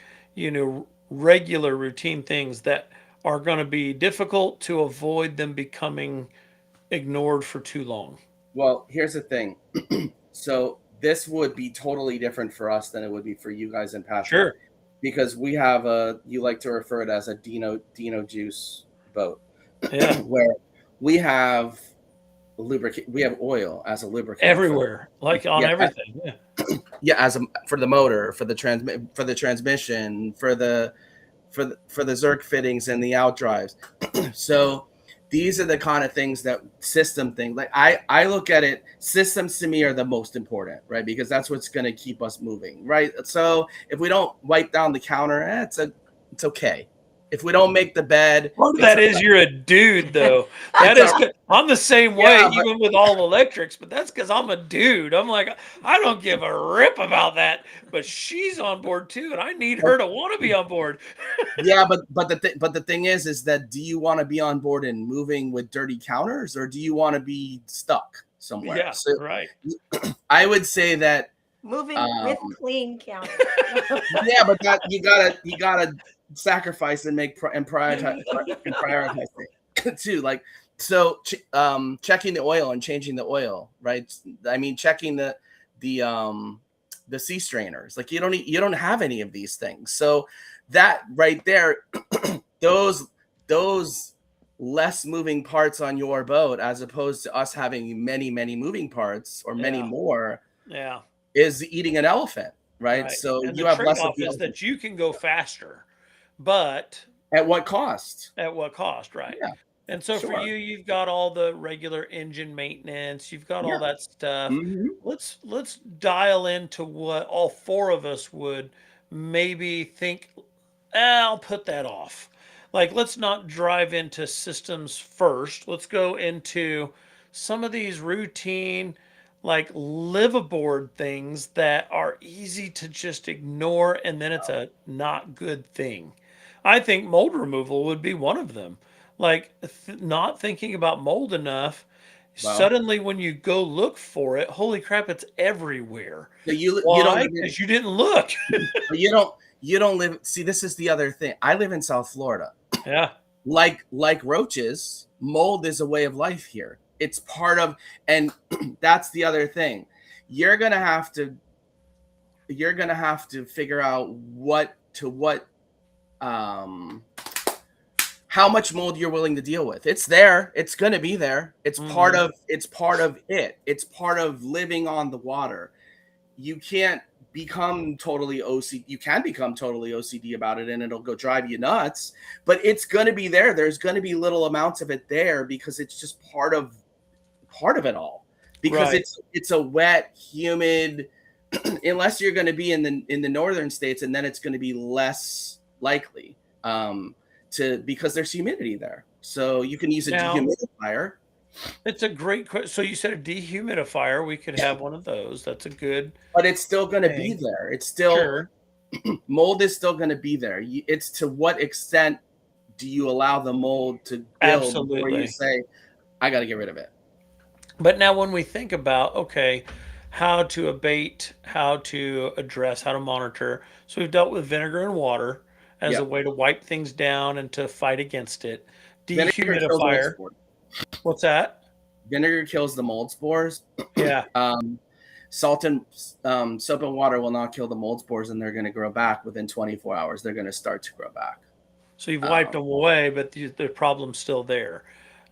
regular routine things that are going to be difficult to avoid them becoming ignored for too long? Well, here's the thing. So this would be totally different for us than it would be for you guys and Patrick, Sure. because we have you like to refer it as a Dino juice boat, Yeah. where we have lubricant, we have oil as a lubricant for Everywhere, like on yeah, everything. Yeah. yeah, as a for the motor, for the transmission, for the Zerk fittings and the out drives. So these are the kind of things that system thing. Like I look at it, systems to me are the most important, right? Because that's what's going to keep us moving, right? So if we don't wipe down the counter, it's okay. If we don't make the bed, Part of it's that is you're a dude, though. That it's is, a I'm the same way, yeah, but even with all electrics, but that's because I'm a dude. I'm like, I don't give a rip about that, but she's on board too, and I need her to want to be on board. yeah, but the thing is that do you want to be on board and moving with dirty counters, or do you want to be stuck somewhere? Yeah, So right. I would say that Moving with um, clean counter. yeah, but that you gotta sacrifice and make and prioritize things too. Like so, checking the oil and changing the oil, right? I mean, checking the sea strainers. Like you don't have any of these things. So that right there, those less moving parts on your boat, as opposed to us having many moving parts or many Yeah, more, yeah, is eating an elephant, right? right. So And the you have less of trade-off the is elephant. that you can go faster, but At what cost? at what cost, right? Yeah, And so for sure. you, you've got all the regular engine maintenance, you've got all Yeah. that stuff. Hmm. Let's dial into what all four of us would maybe think, I'll put that off. Like, let's not drive into systems first. Let's go into some of these routine, like liveaboard things that are easy to just ignore, and then it's a not good thing. I think mold removal would be one of them. Like, not thinking about mold enough. Well, Suddenly, when you go look for it, holy crap, it's everywhere. so you don't Why? live in, Because you didn't look. you don't live. See, this is the other thing. I live in South Florida. Yeah. Like roaches, mold is a way of life here. It's part of, and that's the other thing. You're gonna have to figure out what um how much mold you're willing to deal with. It's there. It's going to be there. Hmm. It's part of it. It's part of living on the water. You can't become totally OCD. You can become totally OCD about it and it'll go drive you nuts, but it's going to be there. There's going to be little amounts of it there because it's just part of it all. Because Right. it's a wet, humid, unless you're going to be in the northern states, and then it's going to be less likely to, because there's humidity there. So you can use a Now, dehumidifier, it's a great question. So you said a dehumidifier. We could have one of those. That's a good but it's still going to be thing. there. It's still, Sure. mold is still going to be there. It's to what extent do you allow the mold to build before you Absolutely. say, I got to get rid of it. But now, when we think about, okay, how to abate, how to address, how to monitor, so we've dealt with vinegar and water as a Yep. way to wipe things down and to fight against it. Vinegar kills mold Dehumidifier. spores. What's that? Vinegar kills the mold spores. Yeah. Salt and soap and water will not kill the mold spores, and they're going to grow back within 24 hours. They're going to start to grow back. So you've wiped Um, them away, but the problem's still there.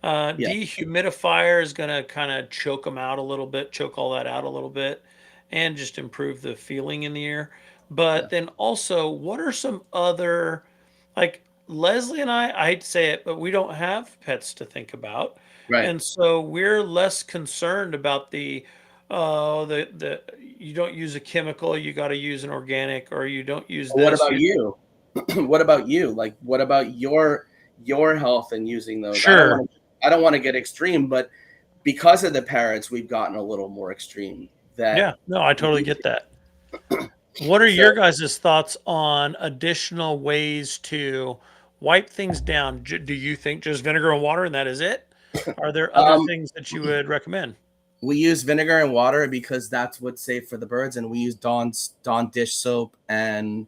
yeah, Dehumidifier is going to kind of choke them out a little bit, choke all that out a little bit, and just improve the feeling in the air. yeah, But then also, what are some other, like Leslie and I hate to say it, but we don't have pets to think about. right. And so we're less concerned about the you don't use a chemical, you got to use an organic, or you don't use What this. about you? What about you? Like, what about your health in using those. Sure. I don't want to get extreme, but because of the parrots, we've gotten a little more extreme. Yeah, no, I totally get that. What are So, your guys' thoughts on additional ways to wipe things down? Do you think just vinegar and water and that is it? Are there other things that you would recommend? we use vinegar and water because that's what's safe for the birds, and we use Dawn dish soap and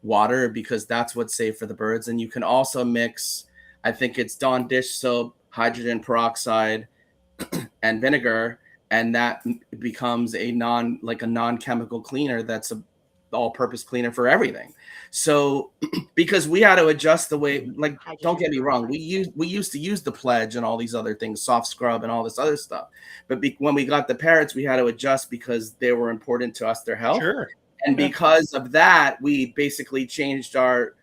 water because that's what's safe for the birds. And you can also mix, I think it's Dawn dish soap, hydrogen peroxide, and vinegar, and that becomes a non-chemical cleaner that's a all-purpose cleaner for everything. So because we had to adjust the way, like, don't get me wrong, we used to use the Pledge and all these other things, soft scrub and all this other stuff, but when we got the parrots, we had to adjust because they were important to us, their health. Sure. And because of that, we basically changed our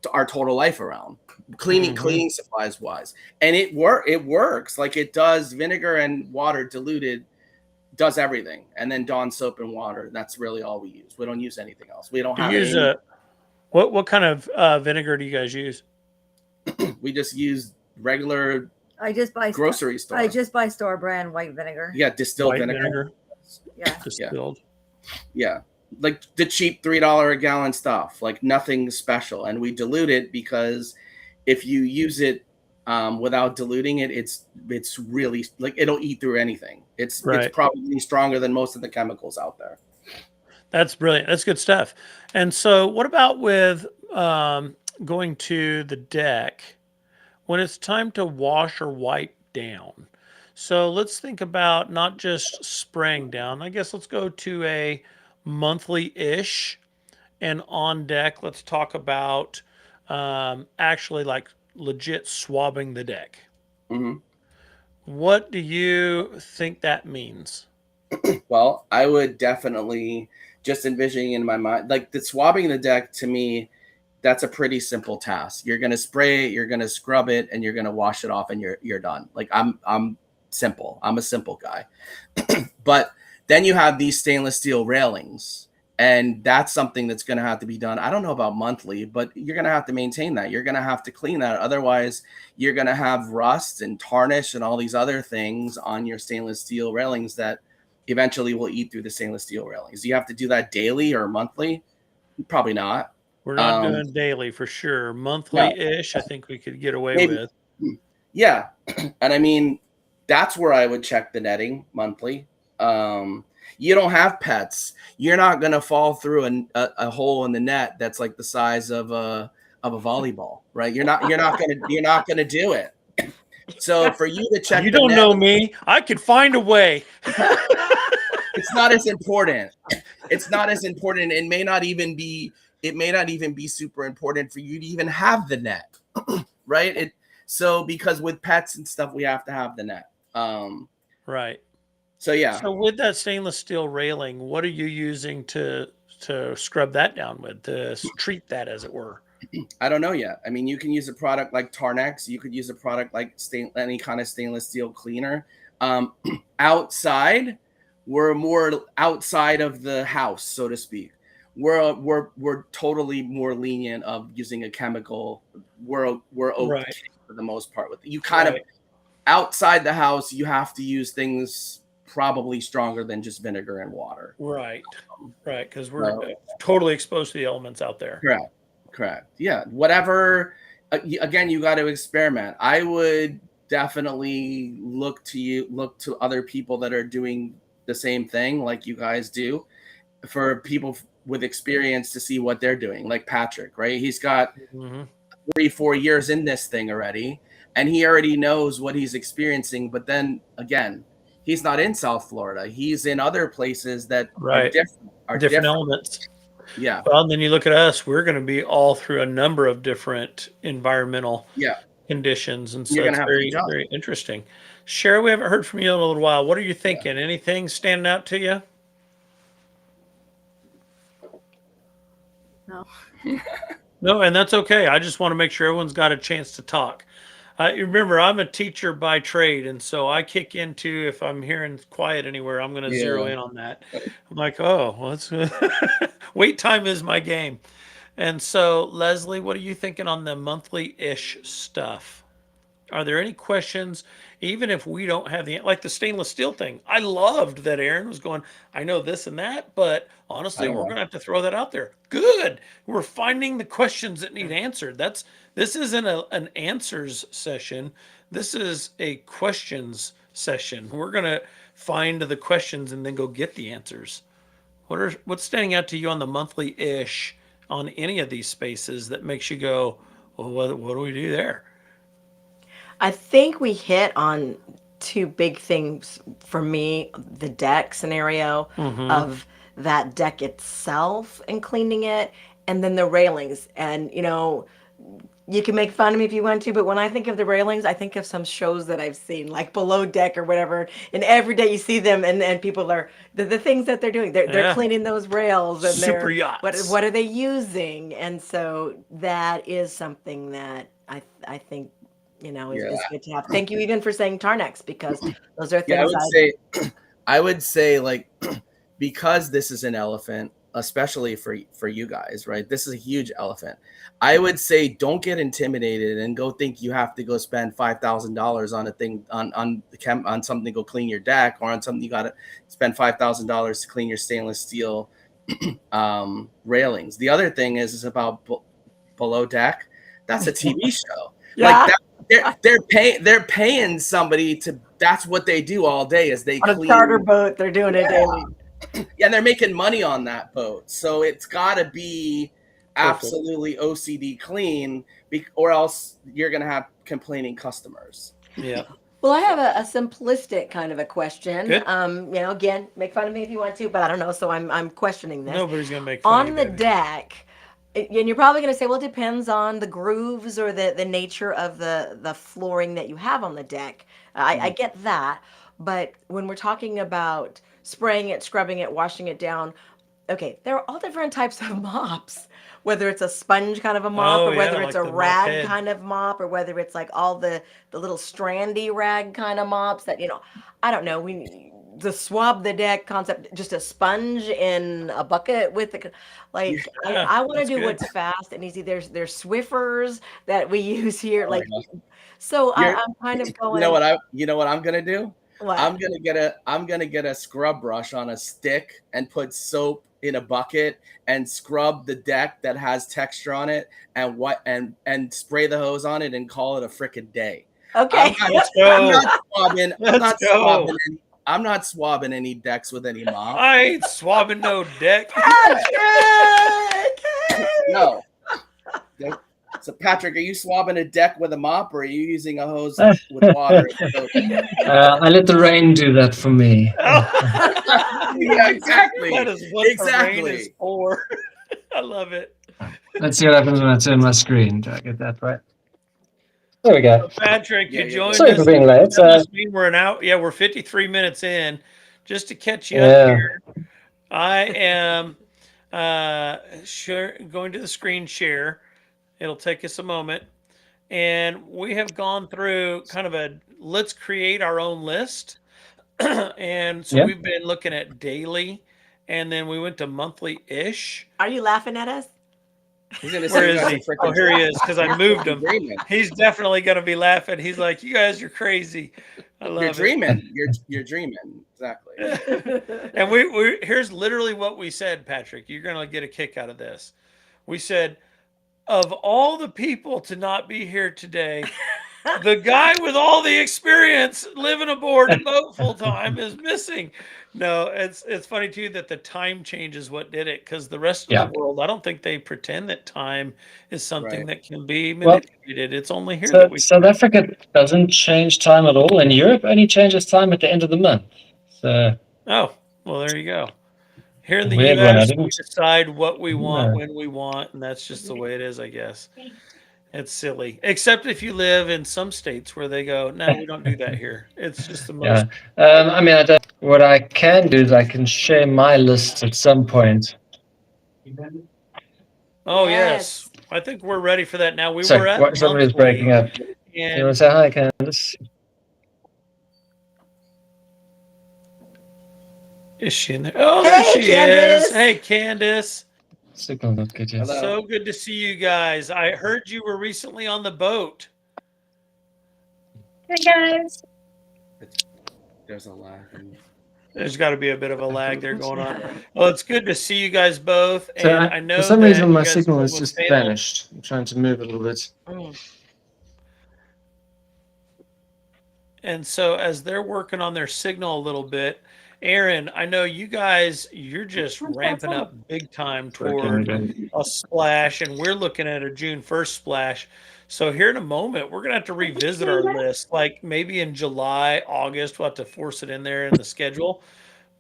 total life around cleaning supplies wise, and it works. Like, it does. Vinegar and water diluted does everything, and then Dawn soap and water. That's really all we use. We don't use anything else. We don't Do have you use any, what kind of vinegar do you guys use? we just use regular I just buy grocery store. I just buy store brand white vinegar. Yeah, distilled White vinegar. Yeah. Distilled. Yeah, like the cheap $3 a gallon stuff, like nothing special. And we dilute it because if you use it without diluting it, it's really, like, it'll eat through anything. It's probably stronger than most of the chemicals out there. That's brilliant. That's good stuff. And so what about with going to the deck when it's time to wash or wipe down? So let's think about not just spraying down. I guess let's go to a monthly-ish, and on deck, let's talk about actually like legit swabbing the deck. Mm-hmm. What do you think that means? Well, I would definitely just envisioning in my mind, like, the swabbing the deck, to me, that's a pretty simple task. You're going to spray it, you're going to scrub it, and you're going to wash it off, and you're done. Like, I'm simple. I'm a simple guy. But then you have these stainless steel railings, and that's something that's going to have to be done. I don't know about monthly, but you're going to have to maintain that. You're going to have to clean that. Otherwise, you're going to have rust and tarnish and all these other things on your stainless steel railings that eventually will eat through the stainless steel railings. Do you have to do that daily or monthly? Probably not. We're not doing daily for sure. Monthly-ish, I think we could get away with. Yeah. And I mean, that's where I would check the netting monthly. You don't have pets. You're not going to fall through a hole in the net that's like the size of a volleyball, right? You're not going to do it. So for you to check, you don't know me. I could find a way. It's not as important. It's not as important. It may not even be super important for you to even have the net, right? So because with pets and stuff, we have to have the net. Right. So yeah. So with that stainless steel railing, what are you using to scrub that down with, to treat that, as it were? I don't know yet. I mean, you can use a product like Tarnex. You could use a product like any kind of stainless steel cleaner. Outside, we're more outside of the house, so to speak. We're totally more lenient of using a chemical. We're okay for the most part with it. You kind of outside the house, you have to use things probably stronger than just vinegar and water. Right. Because we're totally exposed to the elements out there. Correct. Yeah. Whatever. Again, you got to experiment. I would definitely look to other people that are doing the same thing like you guys do, for people with experience to see what they're doing. Like Patrick, right? He's got 3-4 years in this thing already, and he already knows what he's experiencing. But then again, he's not in South Florida. He's in other places that are different elements. Yeah. Well, and then you look at us, we're going to be all through a number of different environmental conditions. And so it's very, very interesting. Shara, we haven't heard from you in a little while. What are you thinking? Anything standing out to you? No. No, and that's okay. I just want to make sure everyone's got a chance to talk. Remember, I'm a teacher by trade, and so I kick into, if I'm hearing quiet anywhere, I'm going to zero in on that. I'm like, oh, well, wait time is my game. And so, Lezlie, what are you thinking on the monthly-ish stuff? Are there any questions, even if we don't have like the stainless steel thing? I loved that Aaron was going, I know this and that, but I honestly, don't we're know. going to have to throw that out there. Good. We're finding the questions that need answered. This isn't an answers session. This is a questions session. We're going to find the questions and then go get the answers. What's standing out to you on the monthly ish on any of these spaces that makes you go, well, what do we do there? I think we hit on two big things for me, the deck scenario Mm-hmm. of that deck itself and cleaning it, and then the railings. And, you can make fun of me if you want to, but when I think of the railings, I think of some shows that I've seen, like Below Deck or whatever. And every day you see them, and people are the things that they're doing. They're Yeah. cleaning those rails, and Super they're yachts. what are they using? And so that is something that I think Yeah. is good to have. Thank you even for saying Tarnex, because those are Yeah, things I would say like because this is an elephant, especially for you guys, right? This is a huge elephant. I would say don't get intimidated and go think you have to go spend $5,000 on a thing on something to go clean your deck, or on something you got to spend $5,000 to clean your stainless steel railings. The other thing is about Below Deck. That's a TV show. Like yeah, that, they're paying somebody to. That's what they do all day is they on a charter clean. boat, they're doing it daily. Yeah, and they're making money on that boat, so it's got to be Perfect. absolutely OCD clean, or else you're gonna have complaining customers. Yeah. Well, I have a simplistic kind of a question. Good. Again, make fun of me if you want to, but I don't know, so I'm questioning this. Nobody's gonna make fun of On you, the baby. deck, and you're probably going to say, well, it depends on the grooves or the nature of the flooring that you have on the deck. I get that, but when we're talking about spraying it, scrubbing it, washing it down, okay, there are all different types of mops. Whether it's a sponge kind of a mop, Oh or yeah, whether it's like a the mop rag head. kind of mop, or whether it's like all the little strandy rag kind of mops that I don't know. The swab the deck concept, just a sponge in a bucket with the like. Yeah, I want to that's do good. what's fast and easy. There's Swiffers that we use here, Oh, like yeah. so. You're, I'm kind of you know going. what I'm gonna do? What? I'm gonna get a scrub brush on a stick and put soap in a bucket and scrub the deck that has texture on it and and spray the hose on it and call it a frickin' day. Okay. Let's I'm go. not swabbing. Let's go. I'm not swabbing any decks with any mop. I ain't swabbing no deck. Patrick! No. So Patrick, are you swabbing a deck with a mop, or are you using a hose with water? I let the rain do that for me. Yeah, exactly. That is what the rain Exactly. is for. I love it. Let's see what happens when I turn my screen. Do I get that right? There we go. Patrick, Yeah, you yeah, joined Sorry us. for being late. That must mean we're an hour. Yeah, we're 53 minutes in. Just to catch you up Yeah. here, I am going to the screen share. It'll take us a moment. And we have gone through kind of let's create our own list. And so Yeah. we've been looking at daily, and then we went to monthly-ish. Are you laughing at us? He's gonna Where say is he? Oh, here he is, because I moved him. He's definitely going to be laughing. He's like, you guys are crazy. I love You're it. dreaming. You're dreaming. Exactly. And we here's literally what we said, Patrick. You're going to get a kick out of this. We said, of all the people to not be here today, the guy with all the experience living aboard a boat full time is missing. No, it's funny too that the time change is what did it, because the rest of the world, I don't think they pretend that time is something that can be manipulated. It's only here that we. South Africa doesn't change time at all, and Europe only changes time at the end of the month. So. Oh, well, there you go. Here in the Weird one, I U.S., we didn't- decide what we want No. when we want, and that's just the way it is, I guess. It's silly, except if you live in some states where they go, no, we don't do that here. It's just the most. Yeah. I mean, what I can do is I can share my list at some point. Oh yes, I think we're ready for that now. Were at somebody's breaking up. You and want to say hi, Candace? is she in there? Oh, there Hey, she Candace. is. Hey, Candace. Signal not good, yes. Hello. So good to see you guys. I heard you were recently on the boat. Hey guys. There's a lag. There's got to be a bit of a lag there going on. Well, it's good to see you guys both. And So I know for some that reason, you my guys signal will has just stay on. vanished. I'm trying to move a little bit. And so as they're working on their signal a little bit, Aaron, I know you guys, you're just ramping up big time toward a splash, and we're looking at a June 1st splash. So here in a moment, we're gonna have to revisit our list. Like maybe in July, August, we'll have to force it in there in the schedule.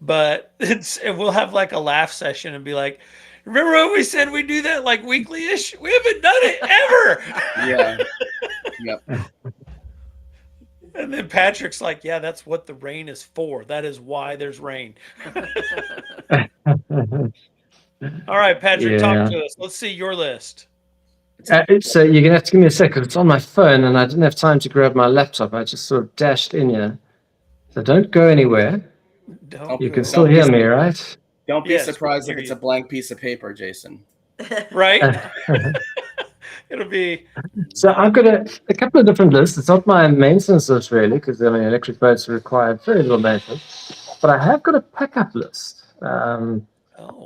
But and we'll have like a laugh session and be like, remember when we said we do that like weekly-ish? We haven't done it ever. Yeah. Yep. And then Patrick's like, yeah, that's what the rain is for. That is why there's rain. All right, Patrick, talk to us. Let's see your list. So you're gonna have to give me a second. It's on my phone, and I didn't have time to grab my laptop. I just sort of dashed in here. So don't go anywhere. Don't You go. can still hear me, right? Don't be Yes, surprised we if hear it's you. a blank piece of paper, Jason. Right? It'll be So I've got a couple of different lists. It's not my maintenance list really, because I mean electric boats require very little maintenance. But I have got a pickup list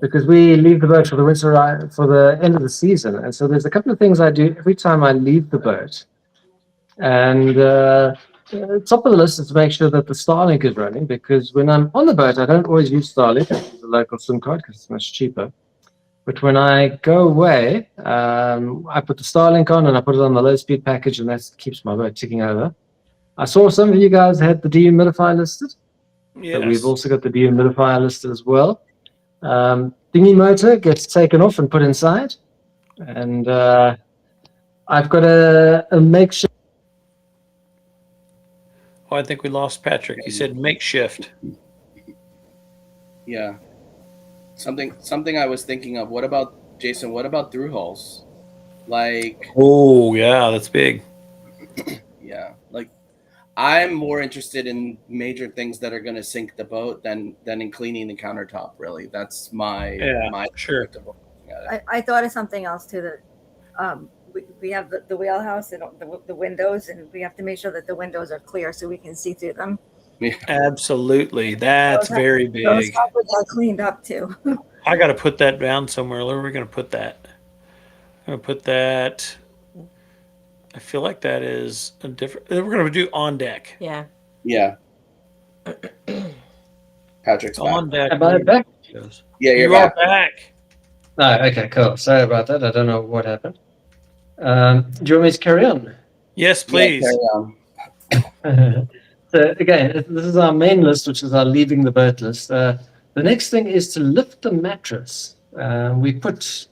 because we leave the boat for the winter, for the end of the season, and so there's a couple of things I do every time I leave the boat. And top of the list is to make sure that the Starlink is running, because when I'm on the boat, I don't always use Starlink. I use the local SIM card because it's much cheaper. But when I go away, I put the Starlink on and I put it on the low speed package, and that keeps my boat ticking over. I saw some of you guys had the dehumidifier listed. yes. But we've also got the dehumidifier listed as well. Dinghy motor gets taken off and put inside. And I've got a makeshift. Oh, I think we lost Patrick. He said makeshift. Yeah. Something I was thinking of. What about Jason? What about through hulls? Like, Oh, yeah, that's big. yeah, like I'm more interested in major things that are going to sink the boat than in cleaning the countertop. Really, that's my sure. perspective of looking at it. I thought of something else too. That we have the wheelhouse and the windows, and we have to make sure that the windows are clear so we can see through them. Yeah. Absolutely. That's very Those big. have to get cleaned up too. I got to put that down somewhere. Where are we going to put that? I'm going to put that. I feel like that is a different. We're going to do on deck. Yeah. Yeah. Patrick's On back. deck. Am I back? Yeah, you're You back. are back. Oh, okay, cool. Sorry about that. I don't know what happened. Do you want me to carry on? Yes, Yeah, please. carry on. So again, this is our main list, which is our leaving the boat list. The next thing is to lift the mattress. We put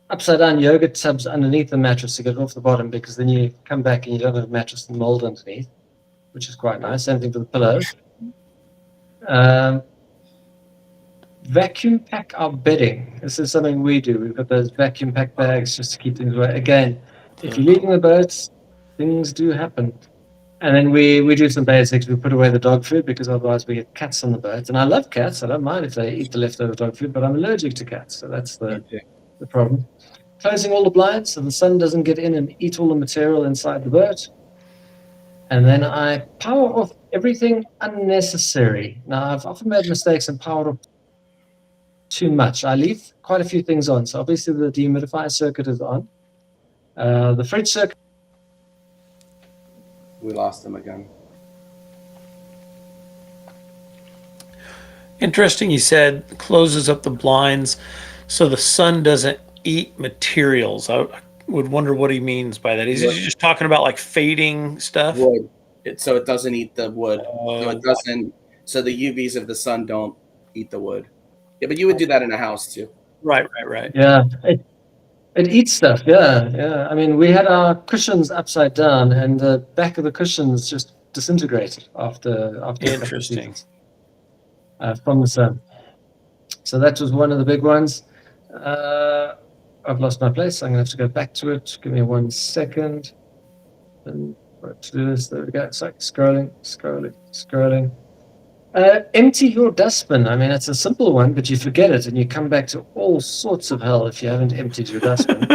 upside down yogurt tubs underneath the mattress to get it off the bottom, because then you come back and you don't have a mattress and mold underneath, which is quite nice. Same thing for the pillows. Vacuum pack our bedding. This is something we do. We've got those vacuum pack bags just to keep things away. Again, if you're leaving the boats, things do happen. And then we do some basics. We put away the dog food, because otherwise we get cats on the boat. And I love cats. I don't mind if they eat the leftover dog food, but I'm allergic to cats. So that's the problem. Closing all the blinds so the sun doesn't get in and eat all the material inside the boat. And then I power off everything unnecessary. Now, I've often made mistakes and powered off too much. I leave quite a few things on. So obviously the dehumidifier circuit is on. The fridge circuit. We lost him again. Interesting. You said closes up the blinds so the sun doesn't eat materials. I would wonder what he means by that. Is he just talking about like fading stuff? Wood. So it doesn't eat the wood. Oh, So it doesn't. So the UVs of the sun don't eat the wood. Yeah, but you would do that in a house too. right. Yeah, it eats stuff. Yeah. I mean, we had our cushions upside down, and the back of the cushions just disintegrated after a couple of Interesting. seasons, from the sun. So that was one of the big ones. I've lost my place. I'm gonna have to go back to it. Give me 1 second. And what to do this? There we go. It's like scrolling. Empty your dustbin. I mean, it's a simple one, but you forget it and you come back to all sorts of hell if you haven't emptied your dustbin.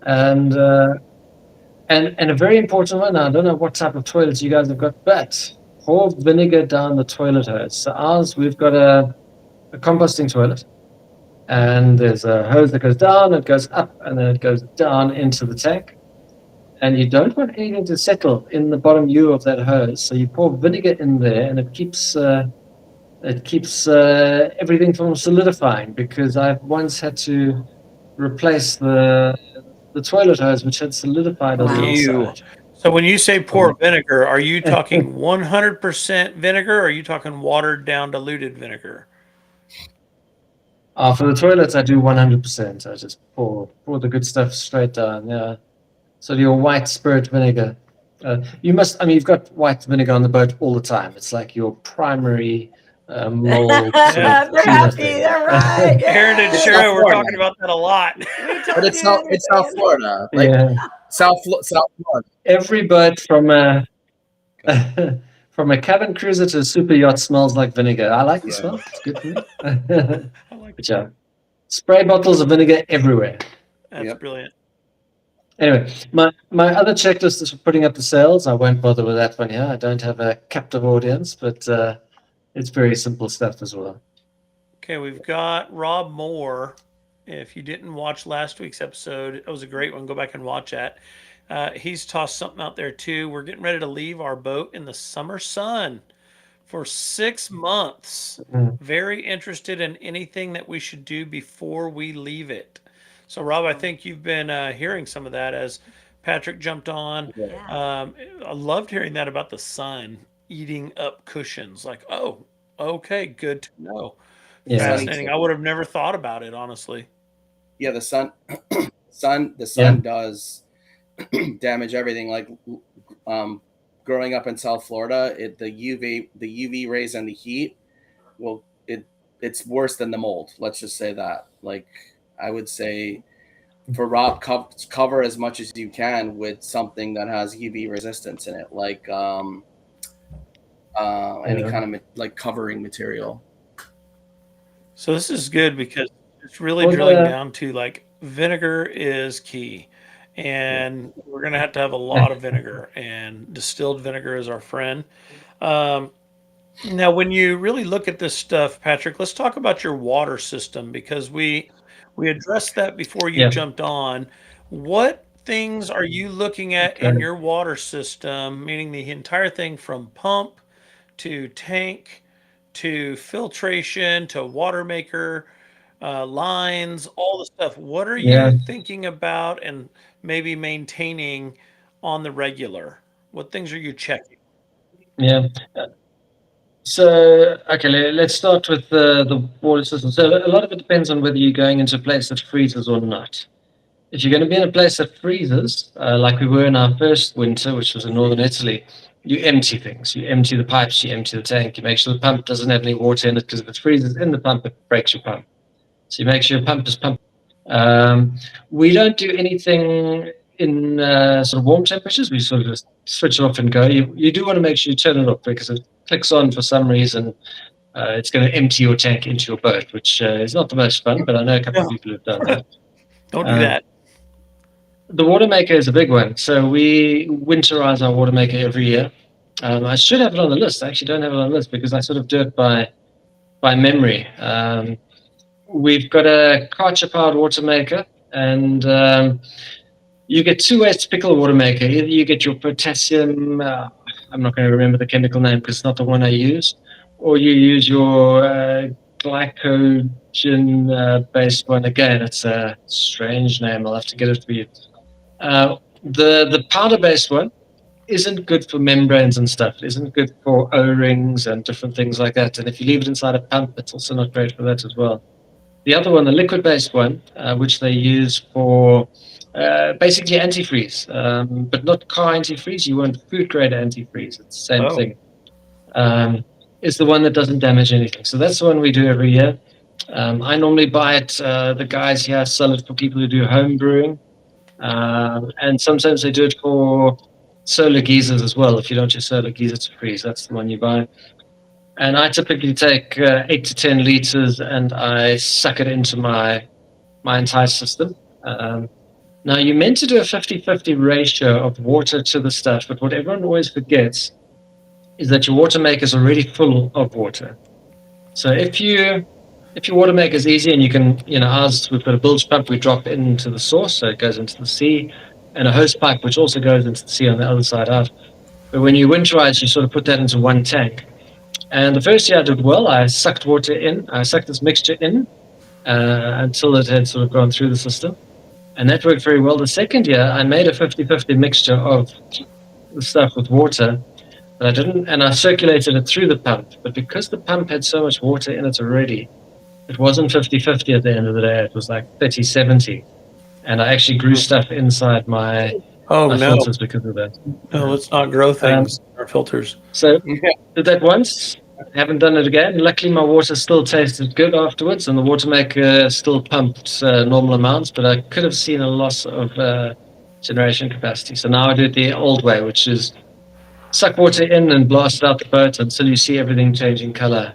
and a very important one. I don't know what type of toilets you guys have got, but pour vinegar down the toilet hose. So ours, we've got a composting toilet, and there's a hose that goes down, it goes up, and then it goes down into the tank. And you don't want anything to settle in the bottom U of that hose, so you pour vinegar in there, and it keeps everything from solidifying. Because I've once had to replace the toilet hose, which had solidified on the Wow. inside. So when you say pour vinegar, are you talking 100% vinegar, or are you talking watered down diluted vinegar? For the toilets, I do 100%. I just pour the good stuff straight down. Yeah. So your white spirit vinegar. You must. I mean, you've got white vinegar on the boat all the time. It's like your primary mold. They're cleaner happy. thing. They're right. Aaron and Yay. Shara were Florida. talking about that a lot. But it's South Florida, like Yeah. South Florida. Every boat from a from a cabin cruiser to a super yacht smells like vinegar. I like the Yeah. smell. It's good for me. I like Good job. Spray bottles of vinegar everywhere. That's Yep. brilliant. Anyway, my other checklist is for putting up the sails. I won't bother with that one here. I don't have a captive audience, but it's very simple stuff as well. Okay, we've got Rob Moore. If you didn't watch last week's episode, it was a great one. Go back and watch that. He's tossed something out there too. We're getting ready to leave our boat in the summer sun for 6 months. Mm. Very interested in anything that we should do before we leave it. So, Rob, I think you've been hearing some of that as Patrick jumped on. Yeah. I loved hearing that about the sun eating up cushions. Like, oh, okay, good to know. Yeah. Fascinating. I would have never thought about it, honestly. Yeah, the sun Yeah. does damage everything. Like growing up in South Florida, the UV rays and the heat, well, it's worse than the mold. Let's just say that. Like I would say, for Rob, cover as much as you can with something that has UV resistance in it, like any kind of like covering material. So this is good because it's really Well, drilling down to like vinegar is key. And we're going to have a lot of vinegar, and distilled vinegar is our friend. Now, when you really look at this stuff, Patrick, let's talk about your water system, because we addressed that before you Yeah. jumped on. What things are you looking at in Okay. your water system, meaning the entire thing from pump to tank to filtration to water maker, lines, all the stuff? What are Yeah. you thinking about and maybe maintaining on the regular? What things are you checking? Yeah. So, okay, let's start with the water system. So a lot of it depends on whether you're going into a place that freezes or not. If you're going to be in a place that freezes, like we were in our first winter, which was in northern Italy, you empty things. You empty the pipes, you empty the tank, you make sure the pump doesn't have any water in it, because if it freezes in the pump, it breaks your pump. So you make sure your pump is pumped. We don't do anything in sort of warm temperatures. We sort of just switch it off and go. You do want to make sure you turn it off, because if it clicks on for some reason, it's going to empty your tank into your boat, which is not the most fun, but I know a couple of people have done that. Don't do that. The water maker is a big one. So we winterize our water maker every year. I should have it on the list. I actually don't have it on the list because I sort of do it by memory. We've got a Karcher-powered water maker, and you get two ways to pickle a water maker. Either you get your potassium, I'm not going to remember the chemical name because it's not the one I use, or you use your glycogen-based one. Again, it's a strange name. I'll have to get it for you. The powder-based one isn't good for membranes and stuff. It isn't good for O-rings and different things like that. And if you leave it inside a pump, it's also not great for that as well. The other one, the liquid-based one, which they use for basically antifreeze, but not car antifreeze. You want food-grade antifreeze. It's the same thing. Is the one that doesn't damage anything. So that's the one we do every year. I normally buy it. The guys here sell it for people who do home brewing. And sometimes they do it for solar geysers as well. If you don't use solar geyser to freeze, that's the one you buy. And I typically take 8 to 10 liters and I suck it into my entire system. Now, you're meant to do a 50-50 ratio of water to the stuff, but what everyone always forgets is that your water maker is already full of water. So if your water maker is easy and you can, ours, we've got a bilge pump we drop into the source, so it goes into the sea, and a hose pipe which also goes into the sea on the other side out. But when you winterize, you sort of put that into one tank. And the first year I did well. I sucked this mixture in until it had sort of gone through the system. And that worked very well. The second year, I made a 50-50 mixture of the stuff with water, but I circulated it through the pump. But because the pump had so much water in it already, it wasn't 50-50 at the end of the day. It was like 30-70. And I actually grew stuff inside my filters because of that. No, let's not grow things in our filters. So did that once. Haven't done it again. Luckily, my water still tasted good afterwards, and the water maker still pumped normal amounts, but I could have seen a loss of generation capacity. So now I do it the old way, which is suck water in and blast out the boat until you see everything changing color,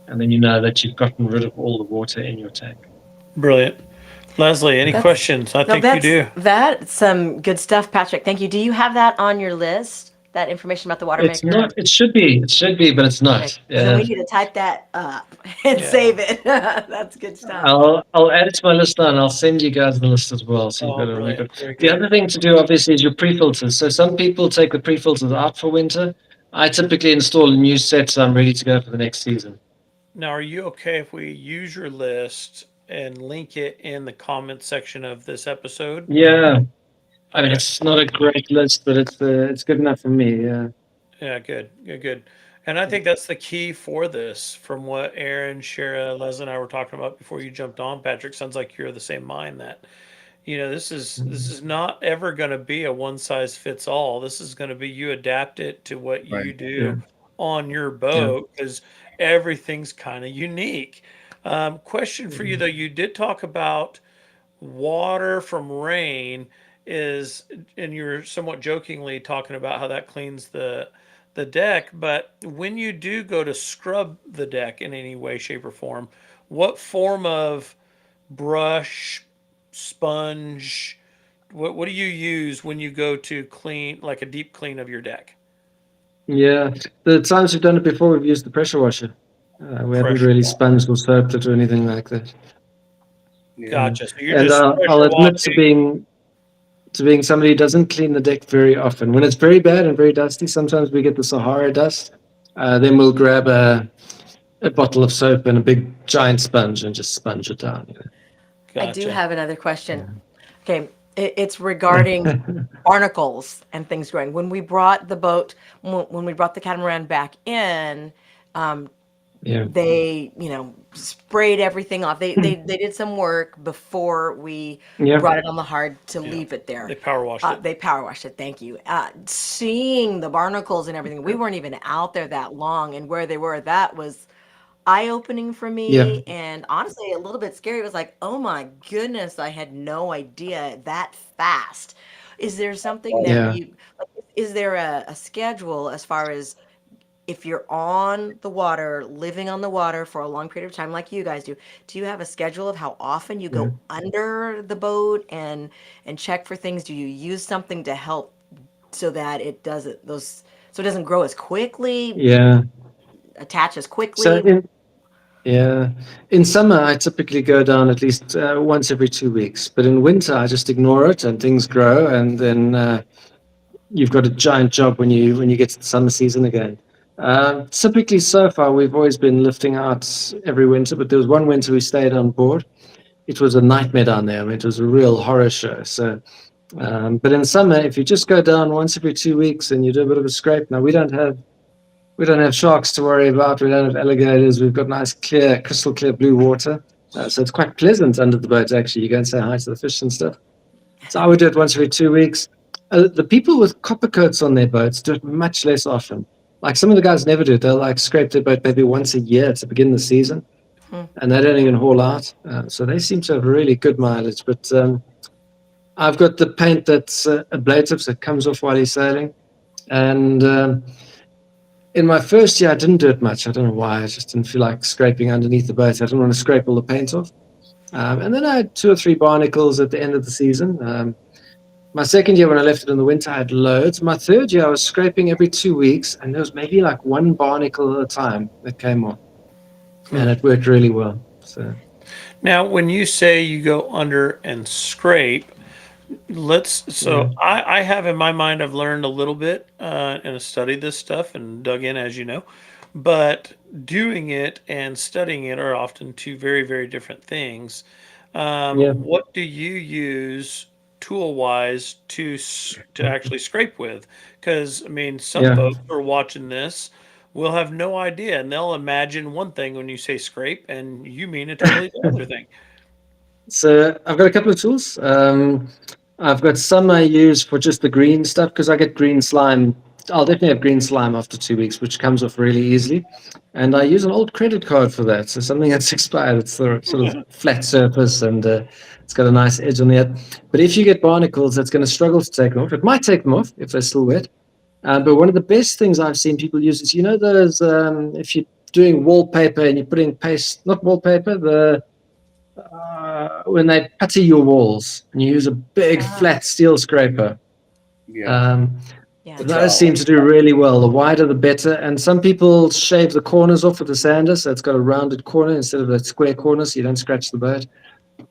and then you know that you've gotten rid of all the water in your tank. Brilliant. Lezlie, any questions? I think you do. That's some good stuff, Patrick. Thank you. Do you have that on your list? That information about the water It's maker? not. It should be, but it's not. Okay. Yeah. So we need to type that up and save it. That's good stuff. I'll add it to my list now, and I'll send you guys the list as well. So you've got to remember. The other thing to do, obviously, is your pre-filters. So some people take the pre-filters out for winter. I typically install a new set, so I'm ready to go for the next season. Now, are you okay if we use your list and link it in the comment section of this episode? Yeah. I mean, it's not a great list, but it's good enough for me. Yeah. Yeah, good. And I think that's the key for this. From what Aaron, Shara, Lezlie, and I were talking about before you jumped on, Patrick, sounds like you're the same mind that, this is not ever going to be a one size fits all. This is going to be you adapt it to what you do on your boat because everything's kind of unique. Question for you though, you did talk about water from rain. And you were somewhat jokingly talking about how that cleans the deck, but when you do go to scrub the deck in any way, shape, or form, what form of brush, sponge, what do you use when you go to clean, like a deep clean of your deck? Yeah, the times we've done it before, we've used the pressure washer. We haven't really sponged or soaped it or anything like that. Gotcha. So you're And just I'll admit to being somebody who doesn't clean the deck very often. When it's very bad and very dusty, sometimes we get the Sahara dust. Then we'll grab a bottle of soap and a big giant sponge and just sponge it down. I do have another question. Okay, it's regarding barnacles and things growing. When we brought the boat, when we brought the catamaran back in, they sprayed everything off. They did some work before we brought it on the hard to leave it there. They power washed it. They power washed it. Thank you. Seeing the barnacles and everything, we weren't even out there that long, and where they were, that was eye-opening for me, and honestly a little bit scary. It was like, oh my goodness, I had no idea that fast. Is there something that is there a schedule as far as if you're on the water, living on the water for a long period of time like you guys do you have a schedule of how often you go under the boat and check for things? Do you use something to help so that it doesn't grow as quickly? Attach as quickly? So in summer, I typically go down at least once every 2 weeks. But in winter, I just ignore it and things grow. And then you've got a giant job when you get to the summer season again. Typically, so far, we've always been lifting out every winter. But there was one winter we stayed on board. It was a nightmare down there. I mean, it was a real horror show. So, but in summer, if you just go down once every 2 weeks and you do a bit of a scrape, now we don't have sharks to worry about. We don't have alligators. We've got nice, clear, crystal clear blue water. So it's quite pleasant under the boat, actually. You go and say hi to the fish and stuff. So I would do it once every 2 weeks. The people with copper coats on their boats do it much less often. Like some of the guys never do it. They'll like scrape their boat maybe once a year to begin the season. And they don't even haul out. So they seem to have really good mileage. But I've got the paint that's ablative, so it comes off while you're sailing. And in my first year, I didn't do it much. I don't know why. I just didn't feel like scraping underneath the boat. I didn't want to scrape all the paint off. And then I had 2 or 3 barnacles at the end of the season. My second year, when I left it in the winter, I had loads. My third year, I was scraping every 2 weeks, and there was maybe like 1 barnacle at a time that came off. And it worked really well. So Now, when you say you go under and scrape, I have in my mind, I've learned a little bit and studied this stuff and dug in, as you know, but doing it and studying it are often two very, very different things. Yeah. What do you use tool wise to actually scrape with? Because I mean, some Yeah. folks who are watching this will have no idea, and they'll imagine one thing when you say scrape, and you mean a totally other thing. So I've got a couple of tools. I've got some I use for just the green stuff because I get green slime. I'll definitely have green slime after 2 weeks, which comes off really easily. And I use an old credit card for that. So something that's expired, it's the sort of flat surface and it's got a nice edge on the end. But if you get barnacles, it's going to struggle to take them off. It might take them off if they're still wet. But one of the best things I've seen people use is, those, if you're doing wallpaper and you're putting paste, not wallpaper, when they putty your walls and you use a big flat steel scraper. Yeah. Those seem to do really well. The wider, the better. And some people shave the corners off with the sander, so it's got a rounded corner instead of a square corner, so you don't scratch the boat.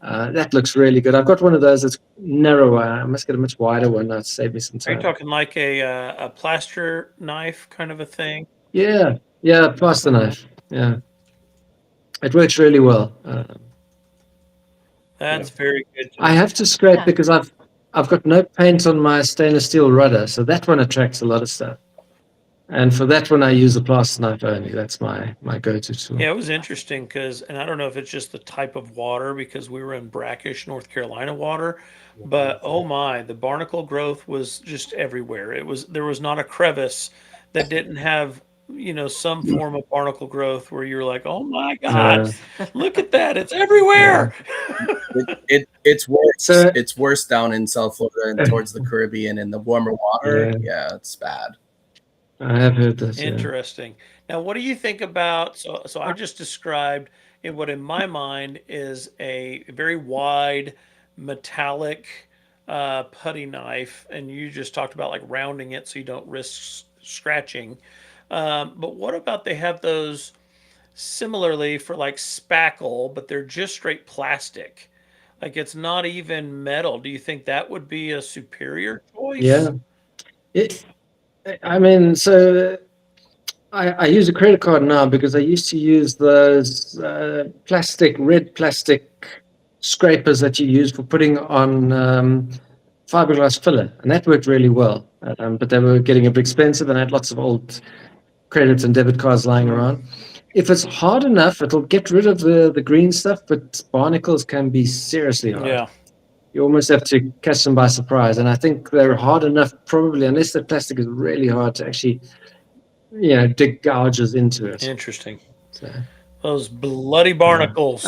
That looks really good. I've got one of those that's narrower. I must get a much wider one. That save me some Are you time. talking like a plaster knife kind of a thing? Yeah, plaster knife. Yeah, it works really well. That's very good. I have to scrape Yeah. because I've got no paint on my stainless steel rudder, so that one attracts a lot of stuff. And for that one, I use a plaster knife only. That's my go-to tool. Yeah, it was interesting because, and I don't know if it's just the type of water because we were in brackish North Carolina water, but oh my, the barnacle growth was just everywhere. There was not a crevice that didn't have, some form of barnacle growth where you're like, oh my God, look at that. It's everywhere. It's worse. So- It's worse down in South Florida and towards the Caribbean in the warmer water. Yeah, it's bad. I have heard this. Interesting. Now, what do you think about? So I just described what in my mind is a very wide metallic putty knife, and you just talked about like rounding it so you don't risk scratching. But what about they have those similarly for like spackle, but they're just straight plastic, like it's not even metal. Do you think that would be a superior choice? Yeah. I mean, so I use a credit card now because I used to use those red plastic scrapers that you use for putting on fiberglass filler, and that worked really well. But they were getting a bit expensive, and I had lots of old credit and debit cards lying around. If it's hard enough, it'll get rid of the green stuff, but barnacles can be seriously hard. Yeah. You almost have to catch them by surprise. And I think they're hard enough, probably, unless the plastic is really hard to actually, dig gouges into it. Interesting. So, Those bloody barnacles.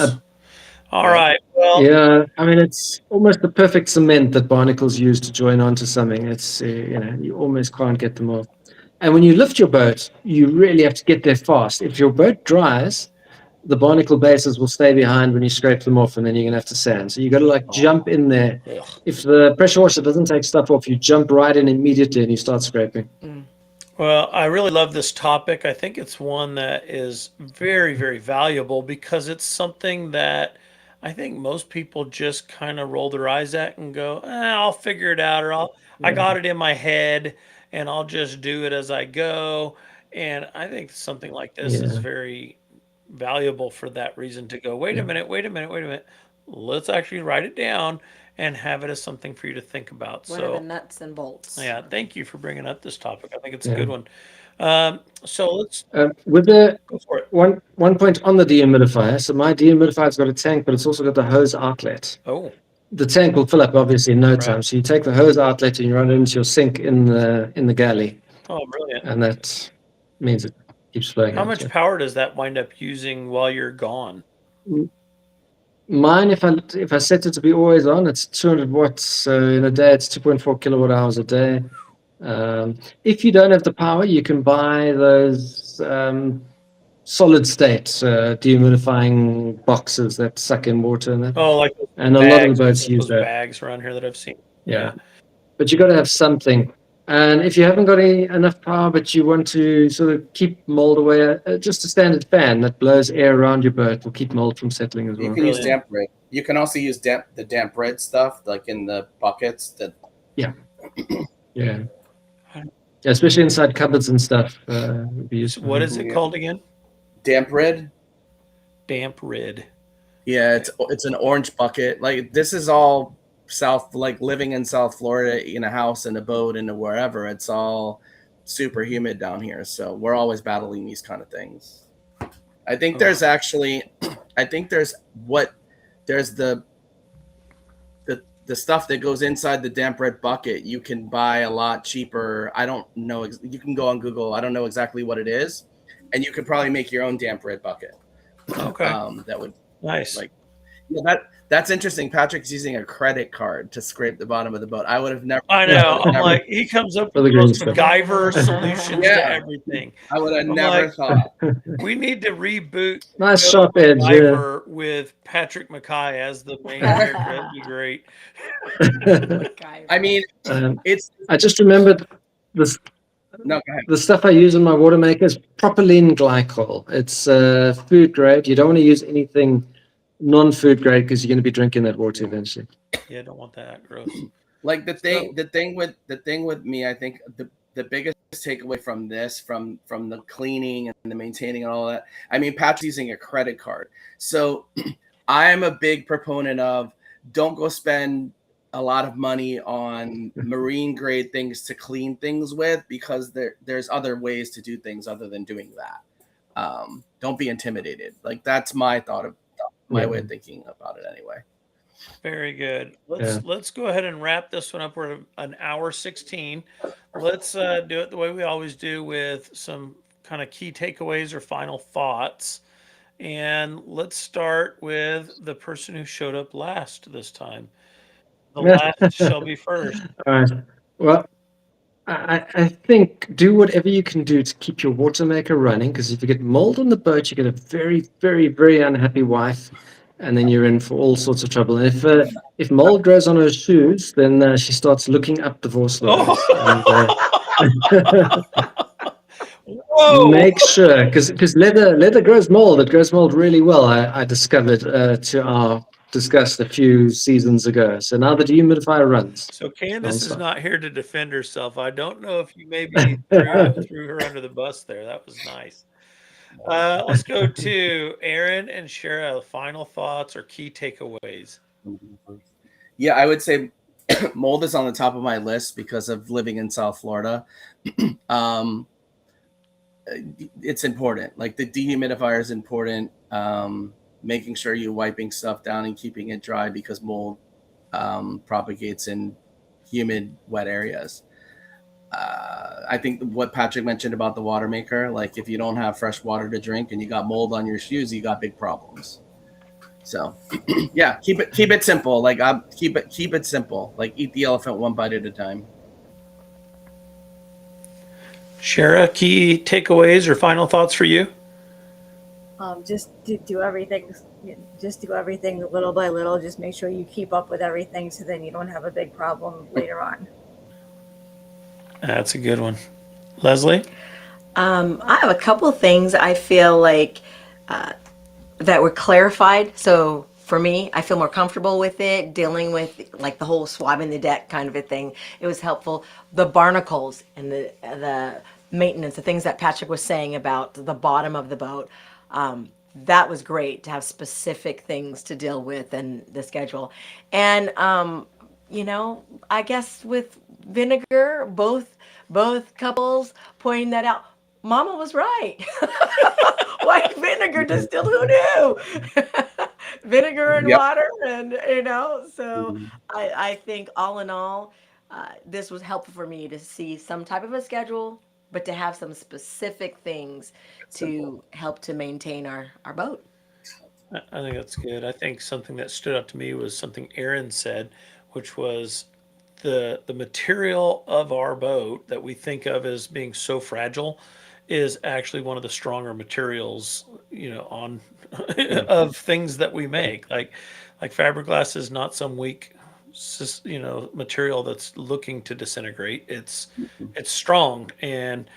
All right. Well, yeah, I mean, it's almost the perfect cement that barnacles use to join onto something. It's, you almost can't get them off. And when you lift your boat, you really have to get there fast. If your boat dries, the barnacle bases will stay behind when you scrape them off, and then you're going to have to sand. So you got to jump in there. Ugh. If the pressure washer doesn't take stuff off, you jump right in immediately and you start scraping. Well, I really love this topic. I think it's one that is very, very valuable because it's something that I think most people just kind of roll their eyes at and go, I'll figure it out, or I got it in my head and I'll just do it as I go. And I think something like this is very valuable for that reason to go, wait a minute. Let's actually write it down and have it as something for you to think about. What are the nuts and bolts? Yeah, thank you for bringing up this topic. I think it's a good one. So let's With the go for it. one point on the dehumidifier. So my dehumidifier's got a tank, but it's also got the hose outlet. Oh, The tank will fill up obviously in no time. So you take the hose outlet and you run it into your sink in the galley, brilliant. and that means it keeps flowing. How out, much yeah. power does that wind up using while you're gone? Mine, if I set it to be always on, it's 200 watts. So in a day, it's 2.4 kilowatt hours a day. If you don't have the power, you can buy those solid state dehumidifying boxes that suck in water, Oh, like and a lot of the bags, boats use those that. bags around here that I've seen. Yeah, but you got to have something. And if you haven't got enough power, but you want to sort of keep mold away, just a standard fan that blows air around your boat will keep mold from settling as You well. can use Brilliant. damp bread. You can also use the damp bread stuff, like in the buckets. That Yeah, especially inside cupboards and stuff. Would be useful. What is it Yeah. called again? damp bread. Damp rid. Yeah, it's an orange bucket. Like this is all South, like living in South Florida in a house, in a boat, and wherever. It's all super humid down here, so we're always battling these kind of things. I think there's actually, I think there's the stuff that goes inside the damp bread bucket. You can buy a lot cheaper. I don't know. You can go on Google. I don't know exactly what it is, and you could probably make your own damp bread bucket. Okay. That would Nice. like. Yeah, that's interesting. Patrick's using a credit card to scrape the bottom of the boat. I would have never. I know. I'm never- like, he comes up For with the the most green stuff. MacGyver solutions Yeah. to everything. I would have I'm never like- thought. We need to reboot Nice Go sharp edge. Yeah. MacGyver with Patrick Mackay as the main character. That'd be great. I mean, it's I just remembered this. no. Go ahead. The stuff I use in my water maker is propylene glycol. It's food grade. You don't want to use anything non-food grade because you're going to be drinking that water eventually. Yeah, don't want that. Gross. Like the thing with me, I think the biggest takeaway from this, from the cleaning and the maintaining and all that. I mean, Pat's using a credit card, so I am a big proponent of don't go spend a lot of money on marine grade things to clean things with, because there's other ways to do things other than doing that. Don't be intimidated. Like that's my thought of my way of thinking about it anyway. Very good. Let's go ahead and wrap this one up. We're at an hour 16. Let's do it the way we always do, with some kind of key takeaways or final thoughts. And let's start with the person who showed up last this time. The last shall be first. All right. Well, I think do whatever you can do to keep your water maker running, because if you get mold on the boat, you get a very, very, very unhappy wife, and then you're in for all sorts of trouble. And if mold grows on her shoes, then she starts looking up divorce lawyers. Whoa! Make sure, because leather grows mold. It grows mold really well. I discovered to our discussed a few seasons ago. So now the dehumidifier runs. So Candace is nonstop. not here to defend herself. I don't know if you maybe threw her under the bus there. That was nice. Let's go to Aaron and Shara. Final thoughts or key takeaways. Yeah, I would say mold is on the top of my list because of living in South Florida. It's important. Like the dehumidifier is important. Making sure you're wiping stuff down and keeping it dry, because mold propagates in humid, wet areas. I think what Patrick mentioned about the water maker, like if you don't have fresh water to drink and you got mold on your shoes, you got big problems. So yeah, keep it simple. Like keep it simple. Like eat the elephant one bite at a time. Shara, key takeaways or final thoughts for you? Just do everything. Just do everything little by little. Just make sure you keep up with everything, so then you don't have a big problem later on. That's a good one. Lezlie? I have a couple things I feel like that were clarified. So for me, I feel more comfortable with it, dealing with like the whole swabbing the deck kind of a thing. It was helpful. The barnacles and the maintenance, the things that Patrick was saying about the bottom of the boat. That was great to have specific things to deal with in the schedule. And, I guess with vinegar, both couples pointing that out. Mama was right. White vinegar distilled, who knew? Vinegar and water, and so I think all in all, this was helpful for me to see some type of a schedule, but to have some specific things to help to maintain our boat. I think that's good. I think something that stood out to me was something Aaron said, which was the material of our boat that we think of as being so fragile is actually one of the stronger materials, on of things that we make. Like fiberglass is not some weak, material that's looking to disintegrate. It's strong, and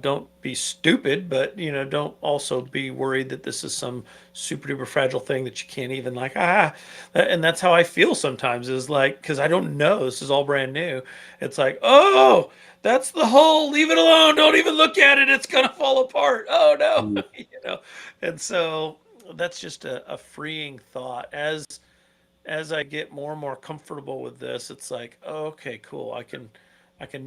don't be stupid, but don't also be worried that this is some super duper fragile thing that you can't even and that's how I feel sometimes, is like, because I don't know, this is all brand new. It's like, oh, that's the hull, leave it alone, don't even look at it, it's gonna fall apart, oh no. And so that's just a freeing thought. As I get more and more comfortable with this, it's like, oh, okay, cool. I can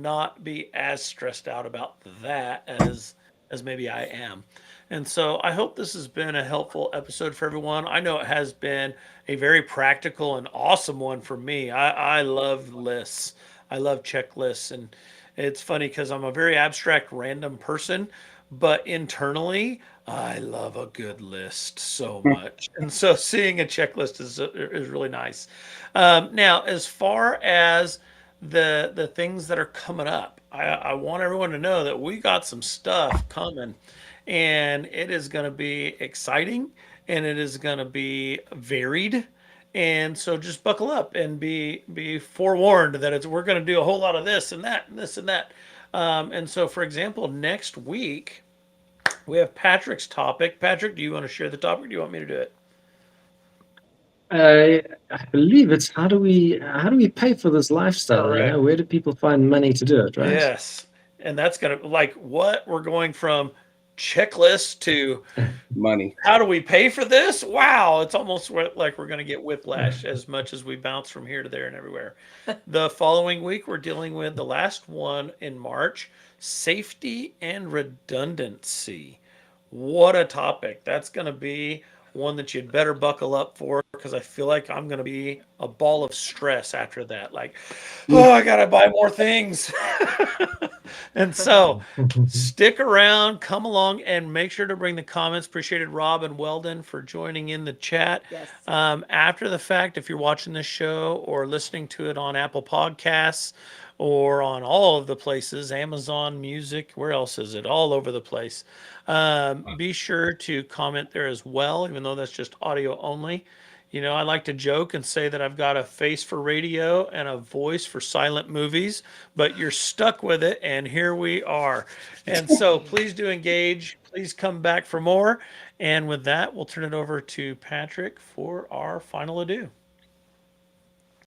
not be as stressed out about that as maybe I am. And so I hope this has been a helpful episode for everyone. I know it has been a very practical and awesome one for me. I love lists. I love checklists, and it's funny because I'm a very abstract, random person, but internally, I love a good list so much. And so seeing a checklist is really nice. Now, as far as the things that are coming up, I want everyone to know that we got some stuff coming, and it is going to be exciting, and it is going to be varied. And so just buckle up and be forewarned that we're going to do a whole lot of this and that and this and that. And so, for example, next week we have Patrick's topic. Patrick, do you want to share the topic, or do you want me to do it? I believe it's how do we pay for this lifestyle? Correct. Where do people find money to do it, right? Yes. And that's going to, like, what we're going from checklist to Money. how do we pay for this? Wow. It's almost like we're going to get whiplash as much as we bounce from here to there and everywhere. The following week, we're dealing with the last one in March, safety and redundancy. What a topic. That's going to be one that you'd better buckle up for, because I feel like I'm going to be a ball of stress after that. Like, oh, I got to buy more things. And so stick around, come along, and make sure to bring the comments. Appreciated Rob and Weldon for joining in the chat. Yes. After the fact, if you're watching this show or listening to it on Apple Podcasts or on all of the places, Amazon Music, where else is it? All over the place. Be sure to comment there as well, even though that's just audio only. I like to joke and say that I've got a face for radio and a voice for silent movies, but you're stuck with it, and here we are. And so please do engage. Please come back for more. And with that, we'll turn it over to Patrick for our final adieu.